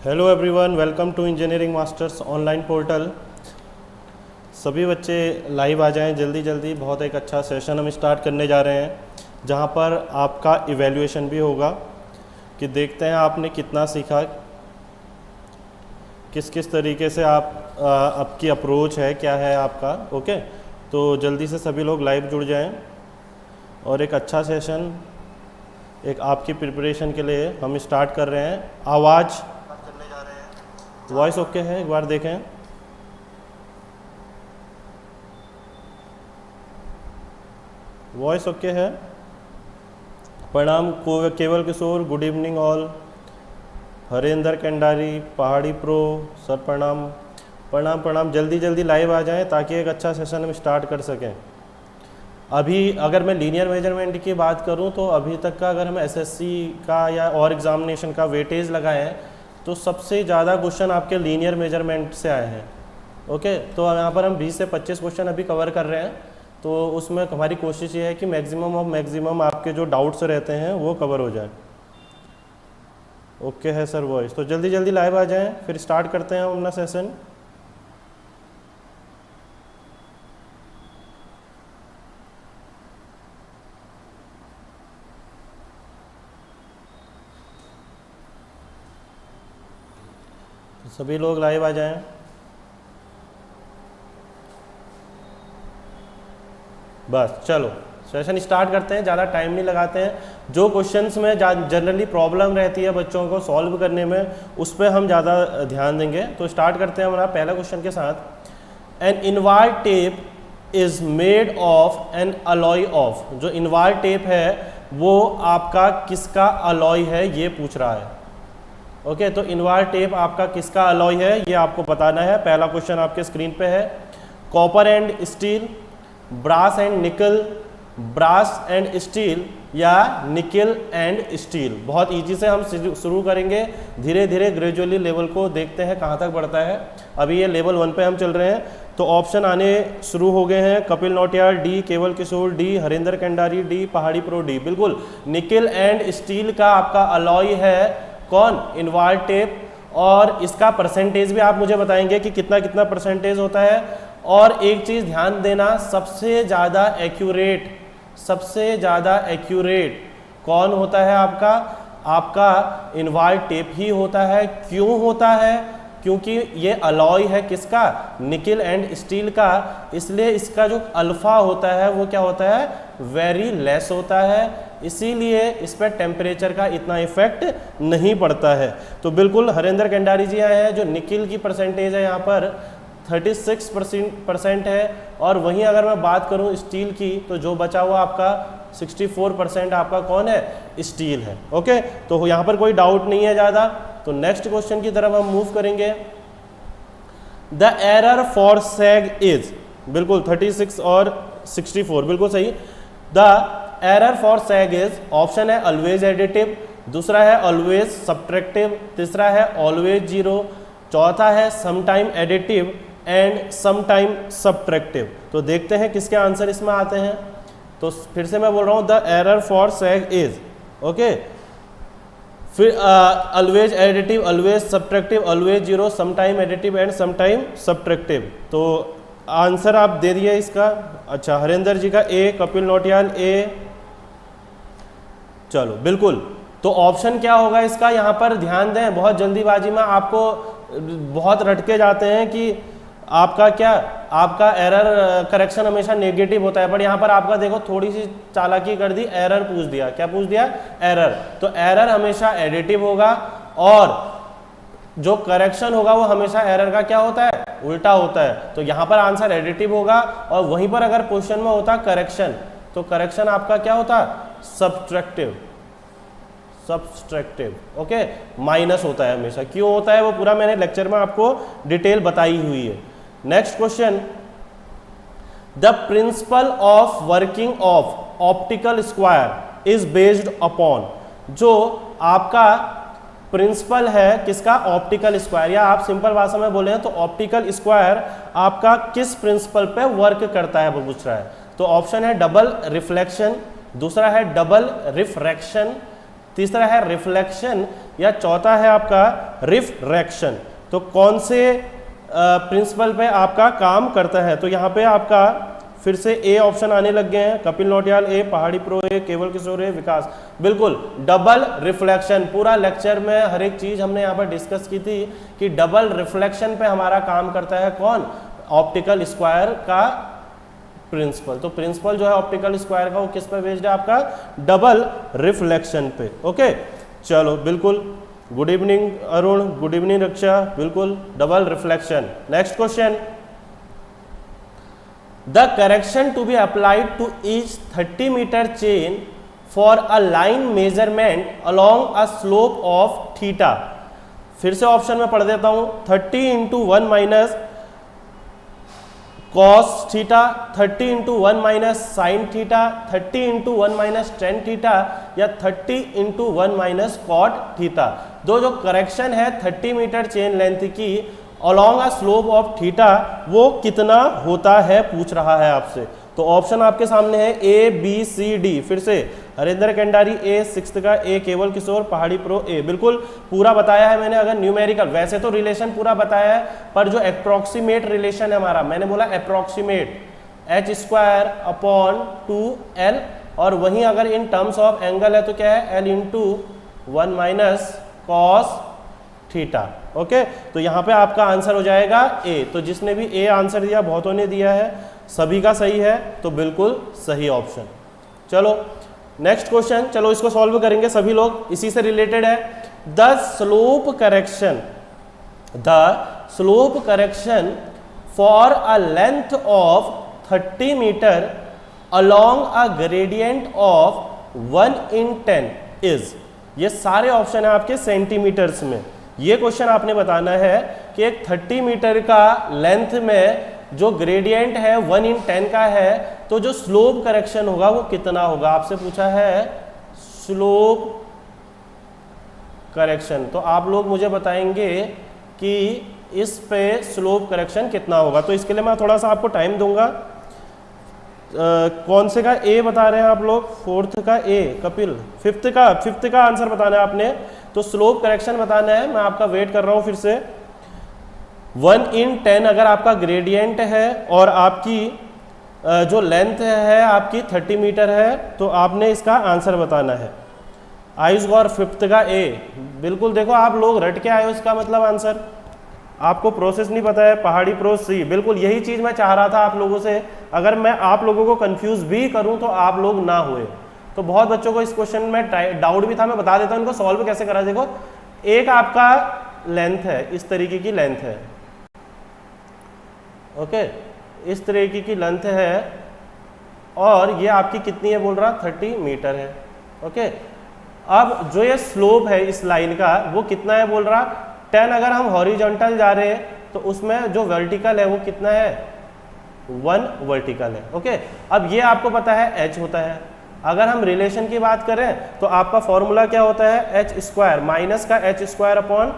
Hello everyone, welcome to engineering masters online portal. सभी बच्चे live आ जाएं जल्दी जल्दी। बहुत एक अच्छा सेशन हम स्टार्ट करने जा रहे हैं जहां पर आपका इवैल्यूएशन भी होगा कि देखते हैं आपने कितना सीखा, किस किस तरीके से आपकी अप्रोच है, क्या है आपका। ओके, तो जल्दी से सभी लोग लाइव जुड़ जाएं और एक अच्छा सेशन एक आपकी प्रिपरेशन के लिए हम स्टार्ट कर रहे हैं। आवाज़ करने जा रहे हैं, वॉइस ओके है? एक बार देखें। वॉइस ओके है? प्रणाम Keval Kishore, good evening all. Harendra Kandari, Pahadi pro sir, प्रणाम प्रणाम प्रणाम। जल्दी जल्दी लाइव आ जाएं ताकि एक अच्छा सेशन हम स्टार्ट कर सकें। अभी अगर मैं लीनियर मेजरमेंट की बात करूं तो अभी तक का अगर हम एसएससी का या और एग्जामिनेशन का वेटेज लगाएं तो सबसे ज़्यादा क्वेश्चन आपके लीनियर मेजरमेंट से आए हैं। ओके, तो यहाँ पर हम 20 से 25 क्वेश्चन अभी कवर कर रहे हैं, तो उसमें हमारी कोशिश ये है कि मैक्सिमम ऑफ मैक्सिमम आपके जो डाउट्स रहते हैं वो कवर हो जाए। ओके है सर वॉइस, तो जल्दी जल्दी लाइव आ जाएं, फिर स्टार्ट करते हैं हम अपना सेशन। सभी लोग लाइव आ जाएं। बस चलो सेशन स्टार्ट करते हैं, ज़्यादा टाइम नहीं लगाते हैं। जो क्वेश्चंस में जनरली प्रॉब्लम रहती है बच्चों को सॉल्व करने में, उस पर हम ज़्यादा ध्यान देंगे। तो स्टार्ट करते हैं हमारा पहला क्वेश्चन के साथ। An invar tape is made of an alloy of. जो इनवार टेप है वो आपका किसका अलॉय है ये पूछ रहा है। ओके, तो इनवार टेप आपका किसका अलॉय है ये आपको बताना है। पहला क्वेश्चन आपके स्क्रीन पे है। Copper and steel, brass and nickel, brass and steel या निकल एंड स्टील। बहुत इजी से हम शुरू करेंगे, धीरे धीरे ग्रेजुअली लेवल को देखते हैं कहाँ तक बढ़ता है। अभी ये लेवल 1 पे हम चल रहे हैं, तो ऑप्शन आने शुरू हो गए हैं। कपिल नौटियाल डी, केवल किशोर डी, हरेंद्र कंडारी डी, पहाड़ी प्रो डी। बिल्कुल, निकल एंड स्टील का आपका अलॉय है कौन? Invar tape. और इसका परसेंटेज भी आप मुझे बताएंगे कि कितना कितना परसेंटेज होता है। और एक चीज़ ध्यान देना, सबसे ज़्यादा एक्यूरेट कौन होता है आपका? आपका इनवार टेप ही होता है। क्यों होता है? क्योंकि ये अलॉय है किसका? निकल एंड स्टील का, इसलिए इसका जो अल्फा होता है वो क्या होता है? वेरी लेस होता है, इसीलिए इस पर टेम्परेचर का इतना इफेक्ट नहीं पड़ता है। तो बिल्कुल हरेंद्र कंडारी जी आए हैं। जो निकल की परसेंटेज है यहाँ पर 36% है, और वहीं अगर मैं बात करूँ स्टील की तो जो बचा हुआ आपका 64% आपका कौन है? स्टील है। ओके, तो यहाँ पर कोई डाउट नहीं है ज़्यादा। तो नेक्स्ट क्वेश्चन की तरफ हम मूव करेंगे। The error for sag is, बिल्कुल 36 और 64 बिल्कुल सही। The error for sag is, option है ऑलवेज एडिटिव, दूसरा है ऑलवेज सब्ट्रैक्टिव, तीसरा है ऑलवेज जीरो, चौथा है sometime additive and sometime subtractive. तो देखते हैं किसके आंसर इसमें आते हैं। तो फिर से मैं बोल रहा हूँ, the error for sag is, okay, फिर always additive, always subtractive, always zero, sometime additive and sometime subtractive. तो आंसर आप दे दिए इसका। अच्छा, हरेंद्र जी का ए, कपिल नौटियाल ए, चलो बिल्कुल। तो ऑप्शन क्या होगा इसका? यहाँ पर ध्यान दें, बहुत जल्दीबाजी में आपको बहुत रटके जाते हैं कि आपका क्या, आपका एरर करेक्शन हमेशा नेगेटिव होता है, बट यहाँ पर आपका देखो थोड़ी सी चालाकी कर दी, एरर पूछ दिया। क्या पूछ दिया? एरर। तो एरर हमेशा एडिटिव होगा, और जो करेक्शन होगा वो हमेशा एरर का क्या होता है? उल्टा होता है। तो यहाँ पर आंसर एडिटिव होगा, और वहीं पर अगर क्वेश्चन में होता करेक्शन, तो करेक्शन आपका क्या होता? सब्ट्रैक्टिव। ओके, माइनस होता है हमेशा। क्यों होता है वो पूरा मैंने लेक्चर में आपको डिटेल बताई हुई है। Next question. The principle of working of optical square is based upon. जो आपका प्रिंसिपल है किसका? ऑप्टिकल स्क्वायर, या आप सिंपल भाषा में बोले तो ऑप्टिकल स्क्वायर आपका किस प्रिंसिपल पे वर्क करता है वो पूछ रहा है। तो ऑप्शन है डबल रिफ्लेक्शन, दूसरा है डबल रिफ्रैक्शन, तीसरा है रिफ्लेक्शन, या चौथा है आपका रिफ्रैक्शन। तो कौन से प्रिंसिपल पे आपका काम करता है? तो यहाँ पे आपका फिर से ए ऑप्शन आने लग गए हैं, कपिल नौटियाल ए, पहाड़ी प्रो ए, केवल किशोर ए, विकास। बिल्कुल डबल रिफ्लेक्शन, पूरा लेक्चर में हर एक चीज हमने यहाँ पर डिस्कस की थी कि डबल रिफ्लेक्शन पे हमारा काम करता है कौन? ऑप्टिकल स्क्वायर का प्रिंसिपल। तो प्रिंसिपल जो है ऑप्टिकल स्क्वायर का वो किस पे बेस्ड है? आपका डबल रिफ्लेक्शन पे। ओके चलो बिल्कुल, good evening Arun, good evening Raksha, बिल्कुल double reflection. Next question, the correction to be applied to each 30 metre chain for a line measurement along a slope of theta. फिर से ऑप्शन में पढ़ देता हूं, 30 into 1 minus cos theta, 30 into 1 minus sine theta, 30 into 1 minus tan theta, या 30 into 1 minus cot theta. जो correction है 30 metre chain length की along a slope of theta, वो कितना होता है पूछ रहा है आपसे। तो ऑप्शन आपके सामने है ए बी सी डी। फिर से हरिंदर कंडारी ए, सिक्स्थ का ए, केवल किशोर, पहाड़ी प्रो ए। बिल्कुल पूरा बताया है मैंने। अगर न्यूमेरिकल, वैसे तो रिलेशन पूरा बताया है, पर जो अप्रोक्सीमेट रिलेशन है हमारा, मैंने बोला approximate H square upon 2l, और वहीं अगर इन टर्म्स ऑफ एंगल है तो क्या है? l into 1 minus cos theta. Okay तो यहाँ पे आपका आंसर हो जाएगा ए। तो जिसने भी ए आंसर दिया, बहुतों ने दिया है, सभी का सही है, तो बिल्कुल सही ऑप्शन। चलो नेक्स्ट क्वेश्चन, चलो इसको सॉल्व करेंगे सभी लोग, इसी से रिलेटेड है। The slope correction for a length of 30 metre along a gradient of 1 in 10 is. ये सारे ऑप्शन है आपके सेंटीमीटर्स में। ये क्वेश्चन आपने बताना है कि एक 30 मीटर का लेंथ में जो ग्रेडियंट है 1 in 10 का है, तो जो स्लोप करेक्शन होगा वो कितना होगा? आपसे पूछा है स्लोप करेक्शन। तो आप लोग मुझे बताएंगे कि इस पे स्लोप करेक्शन कितना होगा। तो इसके लिए मैं थोड़ा सा आपको टाइम दूंगा। कौन से का ए बता रहे हैं आप लोग? फोर्थ का ए कपिल, फिफ्थ का आंसर बताना है आपने। तो स्लोप करेक्शन बताना है, मैं आपका वेट कर रहा हूं। फिर से 1 in 10 अगर आपका ग्रेडियंट है और आपकी जो लेंथ है आपकी 30 मीटर है, तो आपने इसका आंसर बताना है। आयुष गौर फिफ्थ का ए, बिल्कुल देखो आप लोग रट के आए हो इसका मतलब आंसर, आपको प्रोसेस नहीं पता है। पहाड़ी प्रो सी, बिल्कुल यही चीज मैं चाह रहा था आप लोगों से। अगर मैं आप लोगों को कंफ्यूज भी करूं तो आप लोग ना हुए। तो बहुत बच्चों को इस क्वेश्चन में डाउट भी था, मैं बता देता हूं इनको सॉल्व कैसे करा। देखो एक आपका लेंथ है, इस तरीके की लेंथ है, ओके इस तरीके की लेंथ है, और ये आपकी कितनी है बोल रहा? 30 मीटर है। ओके अब जो ये स्लोप है इस लाइन का वो कितना है बोल रहा? 10। अगर हम हॉरिजॉन्टल जा रहे हैं तो उसमें जो वर्टिकल है वो कितना है? 1 वर्टिकल है। ओके अब ये आपको पता है h होता है। अगर हम रिलेशन की बात करें तो आपका फॉर्मूला क्या होता है? एच स्क्वायर माइनस का एच स्क्वायर अपॉन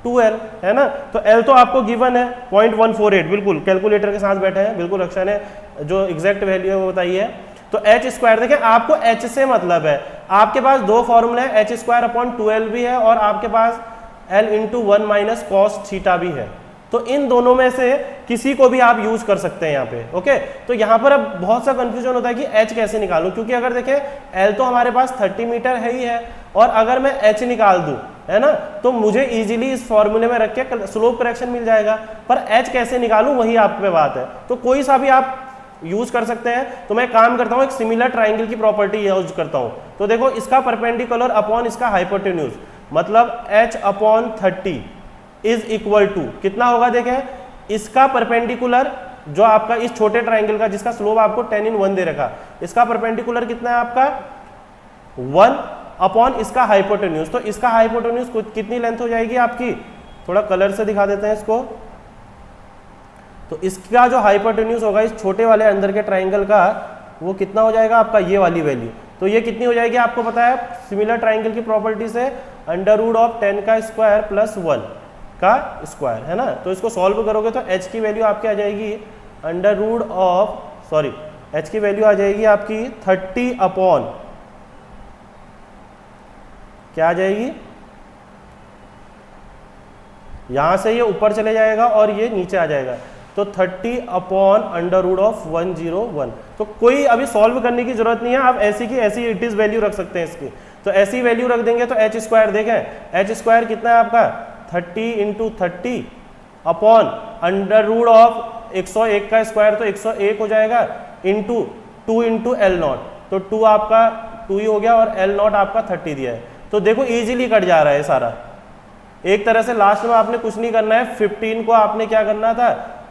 2l, है ना। तो l तो आपको गिवन है 0.148, बिल्कुल कैलकुलेटर के साथ बैठे हैं, बिल्कुल रक्षा ने जो एग्जैक्ट वैल्यू है वो बताई है। तो एच स्क्वायर देखिए, आपको h से मतलब है, आपके पास दो फॉर्मूले हैं, एच स्क्वायर अपॉन 2l भी है और आपके पास l into 1 minus cos theta भी है। तो इन दोनों में से किसी को भी आप यूज कर सकते हैं यहाँ पे। ओके तो यहाँ पर अब बहुत सा कंफ्यूजन होता है कि h कैसे निकालूं, क्योंकि अगर देखें l तो हमारे पास 30 मीटर है ही है, और अगर मैं h निकाल दूं, है ना, तो मुझे इजीली इस फॉर्मूले में रख के स्लोप करेक्शन मिल जाएगा। पर h कैसे निकालूं वही आप पे बात है। तो कोई सा भी आप यूज कर सकते हैं। तो मैं काम करता हूं, एक सिमिलर ट्राइंगल की प्रॉपर्टी यूज करता हूं। तो देखो इसका परपेंडिकुलर अपॉन इसका हाइपोटेन्यूज, मतलब h upon 30 is equal to कितना होगा? देखें इसका परपेंडिकुलर जो आपका इस छोटे ट्राइंगल का जिसका स्लोप आपको 10 in 1 दे रखा, इसका परपेंडिकुलर कितना है आपका? 1 अपॉन इसका हाइपोटेन्यूज। तो इसका हाइपोटेन्यूज कितनी लेंथ हो जाएगी आपकी? थोड़ा कलर से दिखा देते हैं इसको। तो इसका जो हाइपोटेन्यूज होगा इस छोटे वाले अंदर के ट्राइंगल का, वो कितना हो जाएगा आपका? ये वाली वैल्यू। तो ये कितनी हो जाएगी आपको पता है सिमिलर ट्राइंगल की प्रॉपर्टी से? √10 का स्क्वायर प्लस 1 का स्क्वायर, है ना। तो इसको सॉल्व करोगे तो h की वैल्यू आपकी आ जाएगी h की वैल्यू आ जाएगी आपकी 30 अपॉन क्या आ जाएगी, यहां से ये ऊपर चले जाएगा और ये नीचे आ जाएगा, तो 30 अपॉन अंडर रूट ऑफ 101। तो कोई अभी सॉल्व करने की जरूरत नहीं है, आप ऐसी की ऐसी इट इज वैल्यू रख सकते हैं इसकी। तो ऐसी वैल्यू रख देंगे तो एच स्क्वायर, देखें एच स्क्वायर कितना है आपका 30 into 30 upon under root of 101 का स्क्वायर तो 101 हो जाएगा, इंटू 2 इंटू एल नॉट, तो 2 आपका 2 ही हो गया और एल नॉट आपका 30 दिया है। तो देखो इजीली कट जा रहा है सारा, एक तरह से लास्ट में आपने कुछ नहीं करना है, 15 को आपने क्या करना था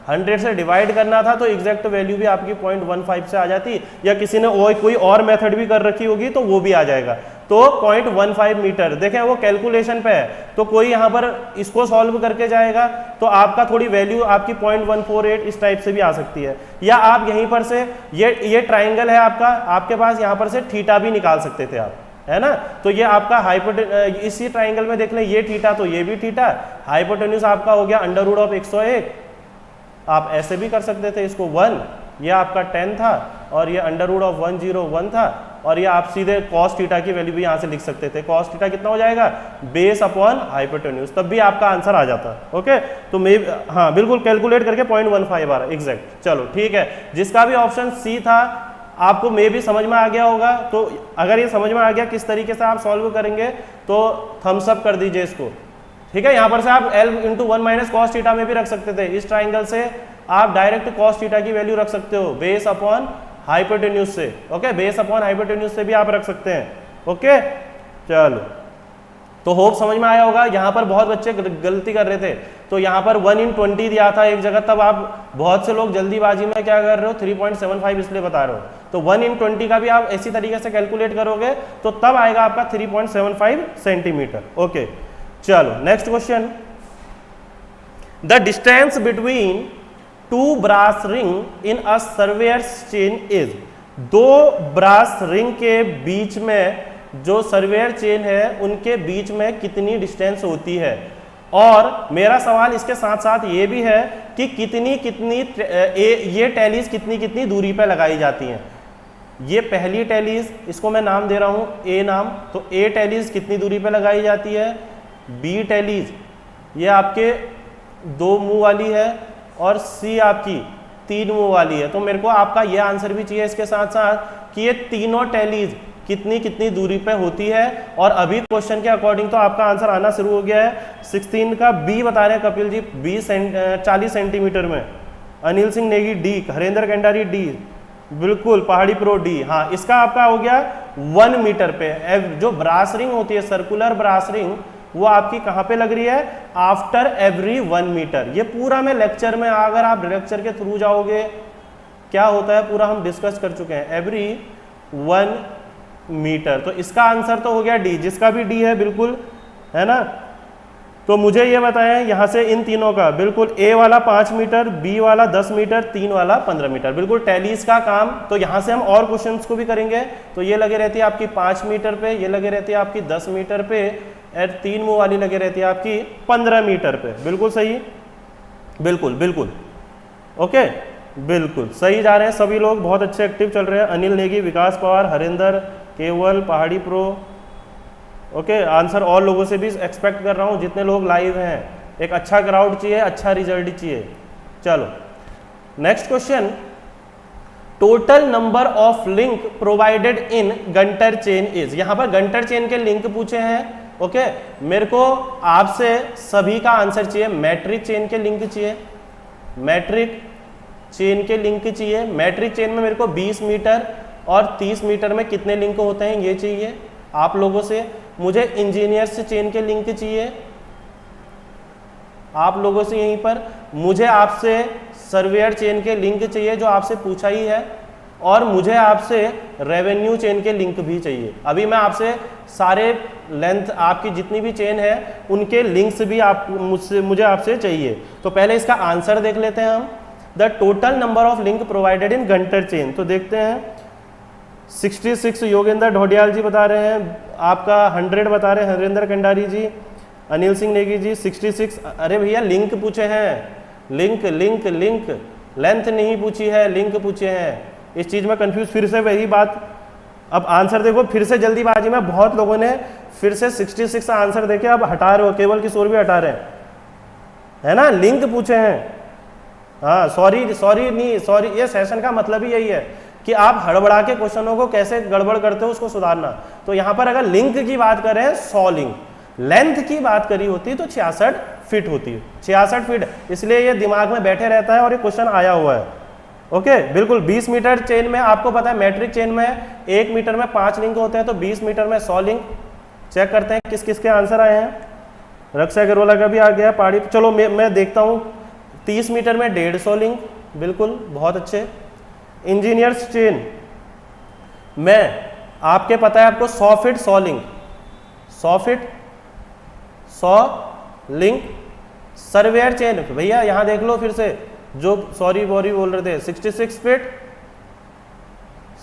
100 से डिवाइड करना था, तो एग्जैक्ट वैल्यू भी आपकी 0.15 से आ जाती, या किसी ने कोई और मेथड भी कर रखी होगी तो वो भी आ जाएगा। तो 0.15 मीटर, देखें वो कैलकुलेशन पे है, तो कोई यहाँ पर इसको सॉल्व करके जाएगा तो आपका थोड़ी वैल्यू आपकी 0.148 इस टाइप से भी आ सकती है, या आप यहीं पर से ये ट्राइंगल है आपका, आपके पास यहाँ पर से थीटा भी निकाल सकते थे आप, है ना। तो ये आपका इसी ट्राइंगल में देख लें, ये थीटा तो ये भी थीटा, हाइपोटेन्यूज आपका हो गया अंडर रूट ऑफ 101, आप ऐसे भी कर सकते थे इसको 1, ये आपका 10 था और ये अंडर रूट ऑफ 101 था, और ये आप सीधे कॉस थीटा की वैल्यू भी यहाँ से लिख सकते थे, कॉस थीटा कितना हो जाएगा बेस अपॉन हाइपोटेन्यूज, तब भी आपका आंसर आ जाता। ओके, तो मे हाँ बिल्कुल कैलकुलेट करके 0.15 आ रहा है एग्जैक्ट। चलो ठीक है, जिसका भी ऑप्शन सी था आपको मे भी समझ में आ गया होगा, तो अगर ये समझ में आ गया किस तरीके से आप सॉल्व करेंगे तो थम्स अप कर दीजिए इसको, ठीक है। यहाँ पर से आप L into 1 minus cos theta में भी रख सकते थे, इस ट्राइंगल से आप डायरेक्ट कॉस थीटा की वैल्यू रख सकते हो बेस अपॉन हाइपोटेन्यूज से, ओके, बेस अपॉन हाइपोटेन्यूज से भी आप रख सकते हैं, ओके। चलो, तो होप समझ में आया होगा। यहाँ पर बहुत बच्चे गलती कर रहे थे, तो यहाँ पर 1 in 20 दिया था एक जगह, तब आप बहुत से लोग जल्दीबाजी में क्या कर रहे हो 3.75 इसलिए बता रहे हो, तो 1 in 20 का भी आप इसी तरीके से कैलकुलेट करोगे तो तब आएगा आपका 3.75 सेंटीमीटर, ओके। चलो next question, the distance between 2 brass ring in a surveyor's chain is, 2 brass ring के बीच में जो सर्वेयर चेन है उनके बीच में कितनी डिस्टेंस होती है। और मेरा सवाल इसके साथ साथ ये भी है कि ये टैलीज कितनी दूरी पर लगाई जाती हैं। ये पहली टैलीज, इसको मैं नाम दे रहा हूं ए नाम, तो ए टैलीज कितनी दूरी पर लगाई जाती है, बी टैलीज ये आपके 2 मुंह वाली है और सी आपकी 3 मुंह वाली है। तो मेरे को आपका ये आंसर भी चाहिए इसके साथ साथ कि ये तीनों टैलीज कितनी दूरी पे होती है। और अभी क्वेश्चन के अकॉर्डिंग तो आपका आंसर आना शुरू हो गया है। 16 का बी बता रहे हैं कपिल जी, 40 सेंटीमीटर में। अनिल सिंह नेगी डी, हरेंद्र कंडारी डी, बिल्कुल पहाड़ी प्रो डी। हाँ, इसका आपका हो गया 1 मीटर पे। जो ब्रास रिंग होती है, सर्कुलर ब्रास रिंग, वो आपकी कहाँ पे लग रही है, आफ्टर एवरी 1 मीटर। ये पूरा मैं लेक्चर में, अगर आप लेक्चर के थ्रू जाओगे क्या होता है पूरा हम डिस्कस कर चुके हैं, एवरी 1 मीटर। तो इसका आंसर तो हो गया डी, जिसका भी डी है बिल्कुल, है ना। तो मुझे ये बताएं यहाँ से इन तीनों का, बिल्कुल ए वाला 5 मीटर, बी वाला 10 मीटर, 3 वाला 15 मीटर, बिल्कुल टैलीज का काम। तो यहाँ से हम और क्वेश्चंस को भी करेंगे। तो ये लगे रहती है आपकी 5 मीटर पे, ये लगे रहती है आपकी 10 मीटर पे, और 3 मुंह वाली लगे रहती है आपकी 15 मीटर पे। बिल्कुल सही, बिल्कुल बिल्कुल ओके, बिल्कुल सही जा रहे हैं सभी लोग, बहुत अच्छे एक्टिव चल रहे हैं। अनिल नेगी, विकास पवार, हरिंदर, केवल, पहाड़ी प्रो, ओके। आंसर और लोगों से भी एक्सपेक्ट कर रहा हूँ, जितने लोग लाइव हैं। एक अच्छा क्राउड चाहिए, अच्छा रिजल्ट चाहिए। चलो next question, total number of link provided in Günter chain is. यहाँ पर गंटर चेन के लिंक पूछे हैं, ओके। मेरे को आपसे सभी का आंसर चाहिए। मैट्रिक चेन के लिंक चाहिए, मैट्रिक चेन के लिंक चाहिए। मैट्रिक चेन में मेरे को 20 मीटर और 30 मीटर में कितने लिंक होते हैं ये चाहिए आप लोगों से। मुझे इंजीनियर्स चेन के लिंक चाहिए आप लोगों से यहीं पर। मुझे आपसे सर्वेयर चेन के लिंक चाहिए जो आपसे पूछा ही है, और मुझे आपसे रेवेन्यू चेन के लिंक भी चाहिए। अभी मैं आपसे सारे लेंथ आपकी जितनी भी चेन है उनके लिंक्स भी आप मुझे आपसे चाहिए। तो पहले इसका आंसर देख लेते हैं हम। The total number of link provided in Günter chain, तो देखते हैं 66 योगेंद्र ढोडियाल जी बता रहे हैं, आपका 100 बता रहे हैं हरिंदर कंडारी जी, अनिल सिंह नेगी जी 66। अरे भैया लिंक पूछे हैं, लिंक लिंक लिंक, लेंथ नहीं पूछी है, लिंक पूछे हैं। इस चीज़ में कंफ्यूज, फिर से वही बात अब आंसर देखो फिर से जल्दीबाजी में बहुत लोगों ने फिर से 66 आंसर देके अब हटा रहे हो, केवल किशोर भी हटा रहे हैं, है ना, लिंक पूछे हैं। हाँ सॉरी नहीं, सॉरी, ये सेशन का मतलब ही यही है कि आप हड़बड़ा के क्वेश्चनों को कैसे गड़बड़ करते हो उसको सुधारना। तो यहाँ पर अगर लिंक की बात करें 100 लिंक, लेंथ की बात करी होती तो 66 फीट होती है, 66 फीट, इसलिए ये दिमाग में बैठे रहता है और ये क्वेश्चन आया हुआ है। ओके बिल्कुल। 20 मीटर चेन में आपको पता है मैट्रिक चेन में 1 मीटर में 5 लिंक होते हैं, तो 20 मीटर में 100 लिंक। चेक करते हैं किस किस के आंसर आए हैं। रक्षा अग्रवाला का भी आ गया, पहाड़ी, चलो मैं देखता हूँ। 30 मीटर में 150 लिंक, बिल्कुल बहुत अच्छे। इंजीनियर्स चेन में आपके पता है आपको 100 feet 100 link, 100 feet 100 link. Surveyor chain भैया यहाँ देख लो फिर से, जो सॉरी बोल रहे थे, 66 फीट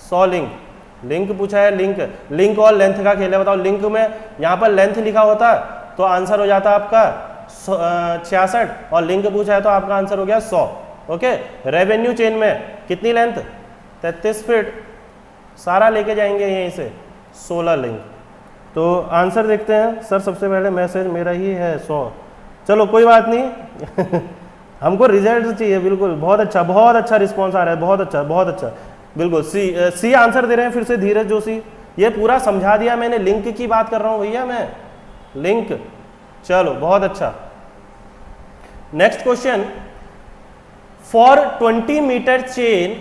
100 लिंक। लिंक पूछा है, लिंक और लेंथ का खेल है। बताओ लिंक में यहाँ पर लेंथ लिखा होता तो आंसर हो जाता आपका 66, और लिंक पूछा है तो आपका आंसर हो गया 100। ओके। रेवेन्यू चेन में कितनी लेंथ, 33 फीट, सारा लेके जाएंगे यहीं से 16 लिंक। तो आंसर देखते हैं। सर सबसे पहले मैसेज मेरा ही है 100, चलो कोई बात नहीं हमको रिजल्ट चाहिए। बिल्कुल बहुत अच्छा रिस्पॉन्स आ रहा है, बहुत अच्छा। बिल्कुल सी आंसर दे रहे हैं फिर से धीरज जोशी। ये पूरा समझा दिया मैंने, लिंक की बात कर रहा हूँ भैया मैं, लिंक। चलो बहुत अच्छा। Next question, for 20 metre chain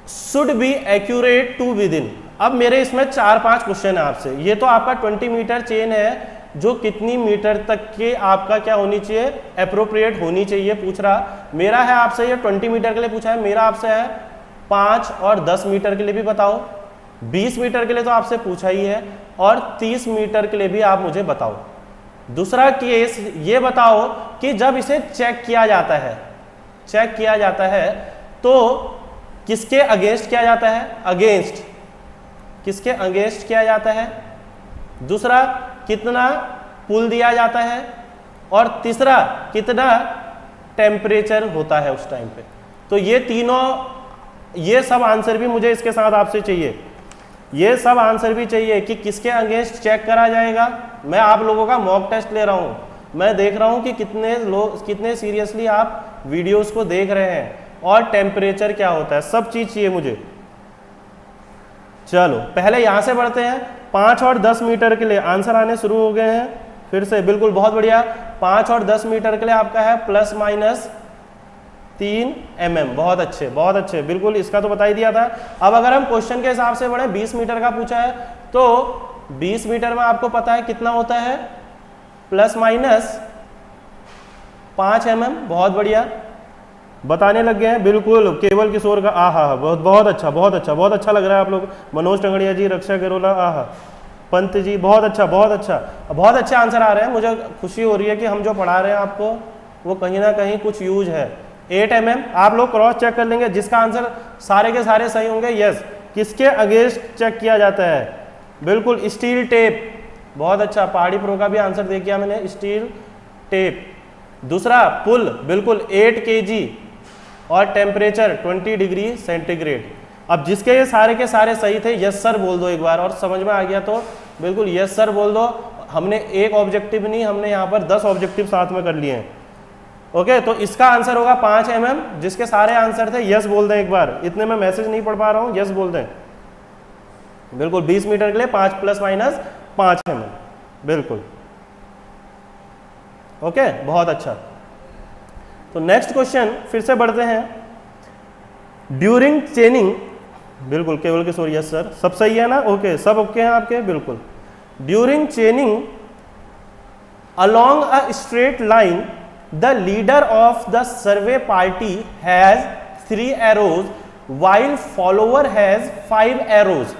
should be accurate to within. अब मेरे इसमें 4-5 क्वेश्चन है आपसे। ये तो आपका 20 मीटर चेन है, जो कितनी मीटर तक के आपका क्या होनी चाहिए, अप्रोप्रिएट होनी चाहिए पूछ रहा। मेरा है आपसे ये 20 मीटर के लिए पूछा है, मेरा आपसे है 5 और 10 मीटर के लिए भी बताओ, 20 मीटर के लिए तो आपसे पूछा ही है, और 30 मीटर के लिए भी आप मुझे बताओ। दूसरा केस ये बताओ कि जब इसे चेक किया जाता है तो किसके अगेंस्ट किया जाता है, किसके अगेंस्ट किया जाता है। दूसरा कितना पुल दिया जाता है, और तीसरा कितना टेम्परेचर होता है उस टाइम पे। तो ये तीनों, ये सब आंसर भी मुझे इसके साथ आपसे चाहिए। ये सब आंसर भी चाहिए कि किसके अगेंस्ट चेक करा जाएगा। मैं आप लोगों का मॉक टेस्ट ले रहा हूँ, मैं देख रहा हूँ कि कितने सीरियसली आप वीडियोस को देख रहे हैं, और टेम्परेचर क्या होता है, सब चीज़ चाहिए मुझे। चलो पहले यहाँ से बढ़ते हैं। 5 और 10 मीटर के लिए आंसर आने शुरू हो गए हैं फिर से, बिल्कुल बहुत बढ़िया। 5 और 10 मीटर के लिए आपका है ±3 mm, बहुत अच्छे, बिल्कुल इसका तो बता ही दिया था। अब अगर हम क्वेश्चन के हिसाब से बढ़े, 20 मीटर का पूछा है, तो 20 मीटर में आपको पता है कितना होता है, ±5 mm, बहुत बढ़िया, बताने लग गए हैं। बिल्कुल केवल किशोर का आहा, बहुत अच्छा लग रहा है आप लोग। मनोज टंगड़िया जी, रक्षा गरोला, आहा, पंत जी, बहुत अच्छे आंसर आ रहे हैं। मुझे खुशी हो रही है कि हम जो पढ़ा रहे हैं आपको वो कहीं ना कहीं कुछ यूज है। 8 mm, आप लोग क्रॉस चेक कर लेंगे, जिसका आंसर सारे के सारे सही होंगे। यस, किसके अगेंस्ट चेक किया जाता है, बिल्कुल स्टील टेप, बहुत अच्छा। पहाड़ी प्रो का भी आंसर दे दिया मैंने, स्टील टेप। दूसरा पुल, बिल्कुल 8 kg, और टेम्परेचर 20 डिग्री सेंटीग्रेड। अब जिसके ये सारे के सारे सही थे, यस सर बोल दो एक बार, और समझ में आ गया तो बिल्कुल यस सर बोल दो। हमने एक ऑब्जेक्टिव नहीं, हमने यहाँ पर 10 ऑब्जेक्टिव साथ में कर लिए हैं। ओके, तो इसका आंसर होगा 5 mm। जिसके सारे आंसर थे यस बोल दें एक बार, इतने में मैसेज नहीं पढ़ पा रहा हूँ, यस बोल दें। बिल्कुल 20 मीटर के लिए 5 ± 5 mm, बिल्कुल ओके, बहुत अच्छा। तो नेक्स्ट क्वेश्चन फिर से बढ़ते हैं। ड्यूरिंग चेनिंग, बिल्कुल केवल किशोर, यस सर, सब सही है ना, ओके, सब ओके हैं आपके, बिल्कुल। During चेनिंग along a straight line, the leader of the survey party has 3 arrows while follower has 5 arrows.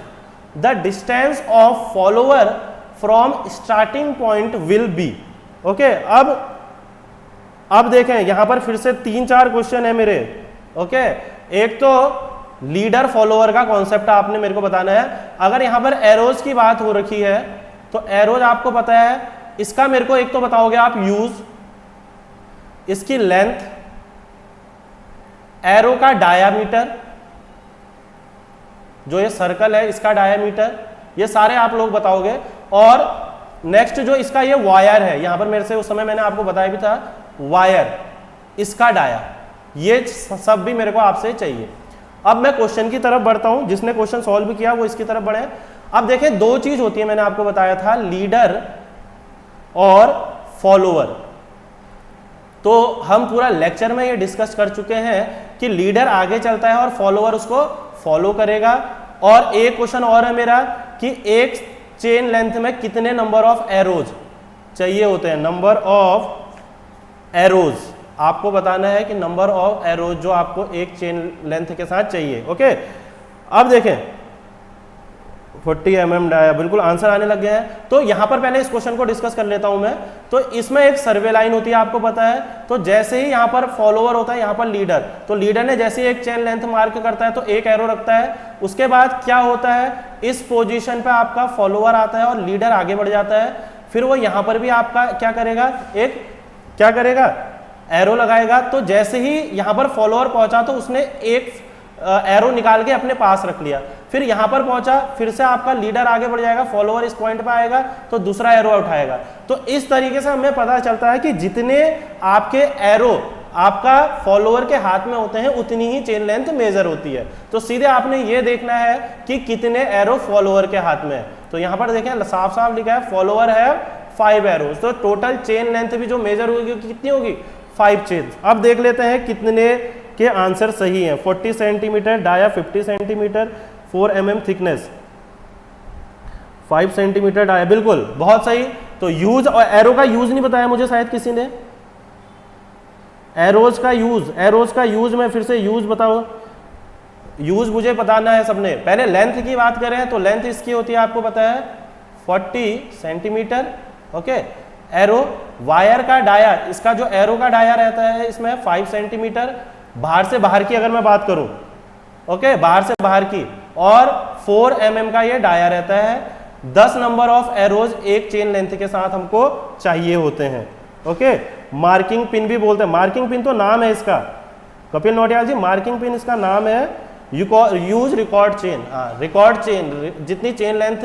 The distance of follower from starting point will be. Okay, अब देखें यहां पर फिर से 3-4 क्वेश्चन है मेरे। ओके, एक तो लीडर फॉलोअर का कॉन्सेप्ट आपने मेरे को बताना है। अगर यहां पर एरोज की बात हो रखी है तो एरोज आपको पता है, इसका मेरे को एक तो बताओगे आप यूज, इसकी लेंथ, एरो का डायामीटर, जो ये सर्कल है इसका डायमीटर, ये सारे आप लोग बताओगे। और नेक्स्ट जो इसका ये वायर है, यहां पर मेरे से उस समय मैंने आपको बताया भी था वायर, इसका डाया, ये सब भी मेरे को आपसे चाहिए। अब मैं क्वेश्चन की तरफ बढ़ता हूं, जिसने क्वेश्चन सॉल्व किया वो इसकी तरफ बढ़े। अब देखें दो चीज होती है, मैंने आपको बताया था लीडर और फॉलोअर। तो हम पूरा लेक्चर में ये डिस्कस कर चुके हैं कि लीडर आगे चलता है और फॉलोअर उसको फॉलो करेगा। और एक क्वेश्चन और है मेरा कि एक चेन लेंथ में कितने नंबर ऑफ एरोज चाहिए होते हैं, नंबर ऑफ एरोज आपको बताना है कि नंबर ऑफ एरोज जो आपको एक चेन लेंथ के साथ चाहिए। ओके, अब देखें 40 mm डाया, बिल्कुल आंसर आने लग गया है। तो यहां पर पहले इस क्वेश्चन को डिस्कस कर लेता हूं मैं। तो इसमें एक सर्वे लाइन होती है, आपको पता है। तो जैसे ही यहां पर फॉलोअर होता है, यहां पर लीडर, तो लीडर ने जैसे ही एक चेन लेंथ मार्क करता है तो एक एरो रखता है। उसके बाद क्या होता है, इस पोजीशन पे आपका फॉलोअर आता है और लीडर आगे बढ़ जाता है। फिर वो यहां पर भी आपका क्या करेगा, एक क्या करेगा, एरो लगाएगा। तो जैसे ही यहां पर फॉलोअर पहुंचा तो उसने एक एरो निकाल के अपने पास रख लिया। फिर यहां पर पहुंचा, फिर से आपका लीडर आगे बढ़ जाएगा, फॉलोअर इस पॉइंट पे आएगा तो दूसरा एरो उठाएगा। तो इस तरीके से हमें पता चलता है कि जितने आपके एरो आपका फॉलोअर के हाथ में होते हैं उतनी ही चेन लेंथ मेजर होती है। तो सीधे आपने ये देखना है कि कितने एरो फॉलोअर के हाथ में है। तो यहां पर देखें साफ साफ लिखा है फॉलोअर है 5 एरोज। तो टोटल चेन लेंथ भी जो मेजर होगी कितनी होगी, 5 चेन। अब देख लेते हैं कितने के आंसर सही हैं। 40 centimetre dia, 50 centimetre, 4 mm thickness, 5 centimetre dia, बिल्कुल बहुत सही। तो यूज, और एरो का यूज नहीं बताया मुझे शायद किसी ने, एरोज का यूज, एरोज का यूज मैं फिर से यूज बताओ, यूज मुझे बताना है सबने। पहले लेंथ की बात करें तो लेंथ इसकी होती है आपको पता है 40 सेंटीमीटर। ओके, एरो, वायर का डाया, इसका जो एरो का डाया रहता है इसमें 5 सेंटीमीटर। बाहर से बाहर की अगर मैं बात करूं, ओके, बाहर से बाहर की, और 4 mm का ये डाया रहता है। 10 नंबर ऑफ एरोज एक चेन लेंथ के साथ हमको चाहिए होते हैं। ओके, मार्किंग पिन भी बोलते हैं, मार्किंग पिन तो नाम है इसका, कपिल नौटियाल जी, मार्किंग पिन इसका नाम है। Use record chain, record chain, जितनी चेन लेंथ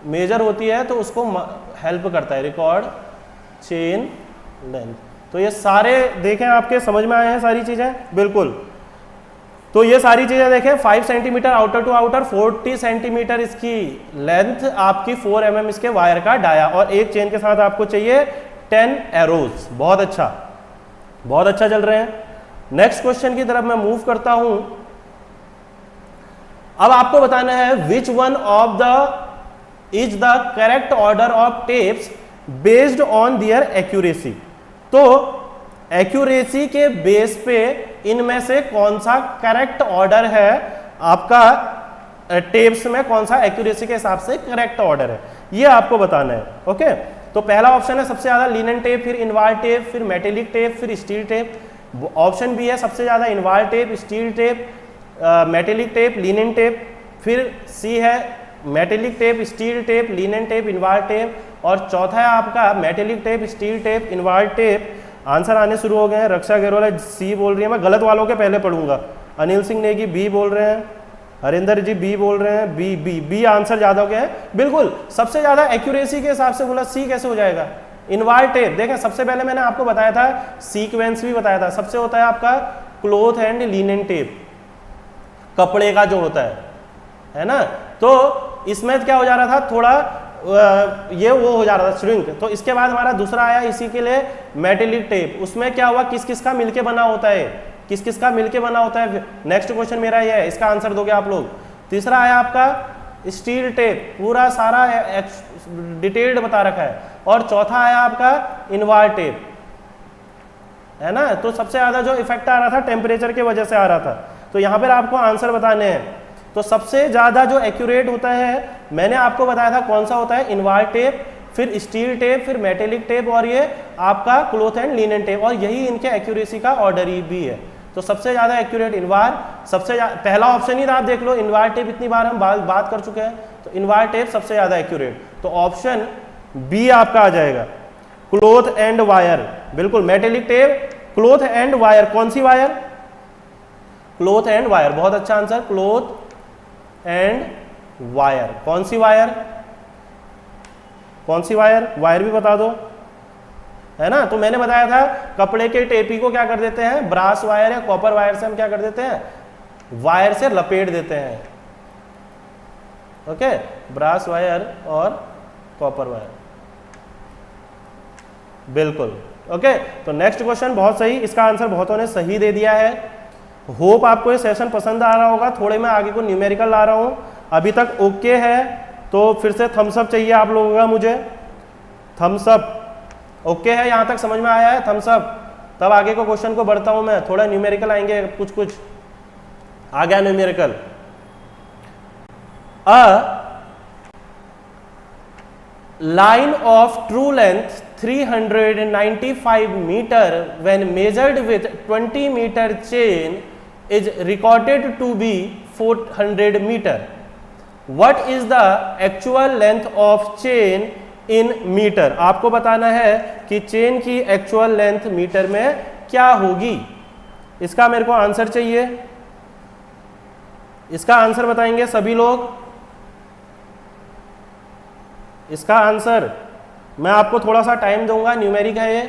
मेजर होती है तो उसको हेल्प करता है रिकॉर्ड चेन लेंथ। तो ये सारे देखें आपके समझ में आए हैं सारी चीजें, बिल्कुल। तो ये सारी चीजें देखें, 5 centimetre outer to outer, 40 centimetre इसकी लेंथ, आपकी 4 mm इसके वायर का डाया, और एक चेन के साथ आपको चाहिए 10 एरोज। बहुत अच्छा, बहुत अच्छा चल रहे हैं। नेक्स्ट क्वेश्चन की तरफ मैं मूव करता हूं। अब आपको बताना है which one of the is the correct order of tapes based on their accuracy. तो एक्यूरेसी के बेस पे इनमें से कौन सा करेक्ट ऑर्डर है आपका, टेप्स में कौन सा एक्यूरेसी के हिसाब से करेक्ट ऑर्डर है, ये आपको बताना है। ओके, तो पहला ऑप्शन है सबसे ज्यादा लिनन टेप, फिर इनवार टेप, फिर मेटेलिक टेप, फिर स्टील टेप। ऑप्शन बी है सबसे ज्यादा Invar tape, steel tape, metallic tape, linen tape. फिर सी है metallic tape, steel tape, linen tape, Invar tape. और चौथा है आपका metallic tape, steel tape, Invar tape. Answer आने शुरू हो गए हैं। रक्षा गेरोला सी बोल रही है, मैं गलत वालों के पहले पढ़ूंगा। अनिल सिंह नेगी बी बोल रहे हैं, हरिंदर जी बी बोल रहे हैं, बी बी बी आंसर ज्यादा हो गया है। बिल्कुल सबसे ज्यादा एक्यूरेसी के हिसाब से बोला, सी कैसे हो जाएगा, इनवार टेप। देखें सबसे पहले मैंने आपको बताया था, सीक्वेंस भी बताया था, सबसे होता है आपका क्लॉथ एंड लिनन टेप, कपड़े का जो होता है ना। तो इसमें क्या हो जा रहा था, थोड़ा ये वो हो जा रहा था श्रिंक। तो इसके बाद हमारा दूसरा आया इसी के लिए मेटेलिक टेप। उसमें क्या हुआ, किस किस का मिलके बना होता है, किस किस का मिलके बना होता है। नेक्स्ट क्वेश्चन मेरा ये है, इसका आंसर दोगे आप लोग। तीसरा आया आपका स्टील टेप, पूरा सारा डिटेल्ड बता रखा है। और चौथा आया आपका इनवार टेप, है ना। तो सबसे ज्यादा जो इफेक्ट आ रहा था टेम्परेचर की वजह से आ रहा था। तो यहाँ पर आपको आंसर बताने हैं। तो सबसे ज्यादा जो एक्यूरेट होता है मैंने आपको बताया था कौन सा होता है, इनवार टेप, फिर स्टील टेप, फिर मेटेलिक टेप, और ये आपका क्लॉथ एंड लिनन टेप। और यही इनके एक्यूरेसी का ऑर्डर ही भी है। तो सबसे ज्यादा एक्यूरेट इनवार, सबसे पहला ऑप्शन ही था, आप देख लो इनवार टेप, इतनी बार हम बात कर चुके हैं। तो इनवार टेप सबसे ज्यादा एक्यूरेट। तो ऑप्शन बी आपका आ जाएगा, क्लॉथ एंड वायर। बिल्कुल, metallic tape, cloth and wire. कौन सी वायर, क्लॉथ एंड वायर, बहुत अच्छा आंसर, क्लॉथ एंड वायर। कौन सी वायर, कौन सी वायर, वायर भी बता दो, है ना। तो मैंने बताया था कपड़े के टेपी को क्या कर देते हैं, ब्रास वायर या कॉपर वायर से हम क्या कर देते हैं, वायर से लपेट देते हैं। ओके, ब्रास वायर और कॉपर वायर, बिल्कुल। ओके, तो नेक्स्ट क्वेश्चन बहुत सही, इसका आंसर बहुतों ने सही दे दिया है। होप आपको ये सेशन पसंद आ रहा होगा। थोड़े मैं आगे को न्यूमेरिकल ला रहा हूं, अभी तक ओके है तो फिर से थम्स अप चाहिए आप लोगों का, मुझे थम्स अप। ओके है, यहां तक समझ में आया है, थम्स अप। तब आगे को क्वेश्चन को बढ़ता हूं मैं, थोड़ा न्यूमेरिकल आएंगे, कुछ कुछ आ गया numerical. A line of true length 395 meter when measured with 20 meter chain is recorded to be 400 meter. What is the actual length of chain in meter? आपको बताना है कि चेन की एक्चुअल लेंथ मीटर में क्या होगी। इसका मेरे को आंसर चाहिए, इसका आंसर बताएंगे सभी लोग। इसका आंसर मैं आपको थोड़ा सा टाइम दूंगा, न्यूमेरिक है ये,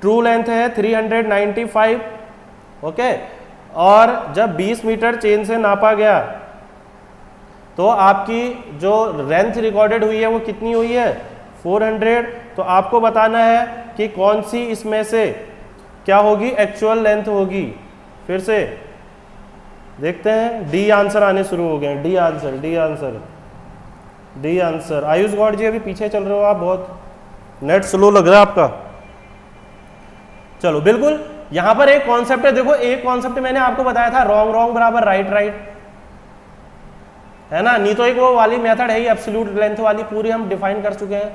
ट्रू लेंथ है 395, ओके। और जब 20 मीटर चेन से नापा गया तो आपकी जो लेंथ रिकॉर्डेड हुई है वो कितनी हुई है, 400। तो आपको बताना है कि कौन सी इसमें से क्या होगी, एक्चुअल लेंथ होगी। फिर से देखते हैं, डी आंसर आने शुरू हो गए, D answer, D answer, D answer. Ayush Gaur ji अभी पीछे चल रहे हो आप, बहुत नेट स्लो लग रहा है आपका। चलो, बिल्कुल यहां पर एक कॉन्सेप्ट है, देखो एक कॉन्सेप्ट मैंने आपको बताया था, रॉन्ग रॉन्ग बराबर राइट राइट, है ना। नहीं तो एक वो वाली मेथड है ही, एब्सोल्यूट लेंथ वाली, पूरी हम डिफाइन कर चुके हैं।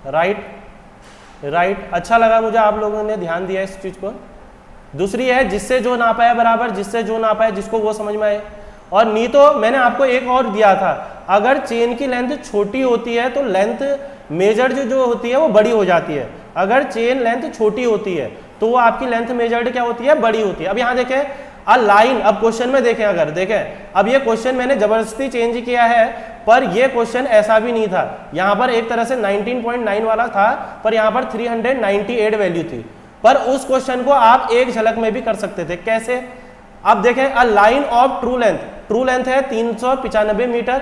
राइट राइट, अच्छा लगा मुझे आप लोगों ने ध्यान दिया इस चीज को। दूसरी है जिससे जो नापा है बराबर, जिससे जो नापा है, जिसको वो समझ में आए। और नहीं तो मैंने आपको एक और दिया था, अगर चेन की लेंथ छोटी होती है तो लेंथ मेजर्ड जो होती है वो बड़ी हो जाती है। अगर चेन लेंथ छोटी होती है तो वो आपकी लेंथ मेजर्ड क्या होती है, बड़ी होती है। अब यहाँ देखें अ लाइन, अब क्वेश्चन में देखें, अगर देखें अब ये क्वेश्चन मैंने जबरदस्ती चेंज किया है, पर ये क्वेश्चन ऐसा भी नहीं था। यहाँ पर एक तरह से 19.9 वाला था, पर यहाँ पर 398 वैल्यू थी। पर उस क्वेश्चन को आप एक झलक में भी कर सकते थे। कैसे? अब देखें, a line of true length, true length है 395 मीटर।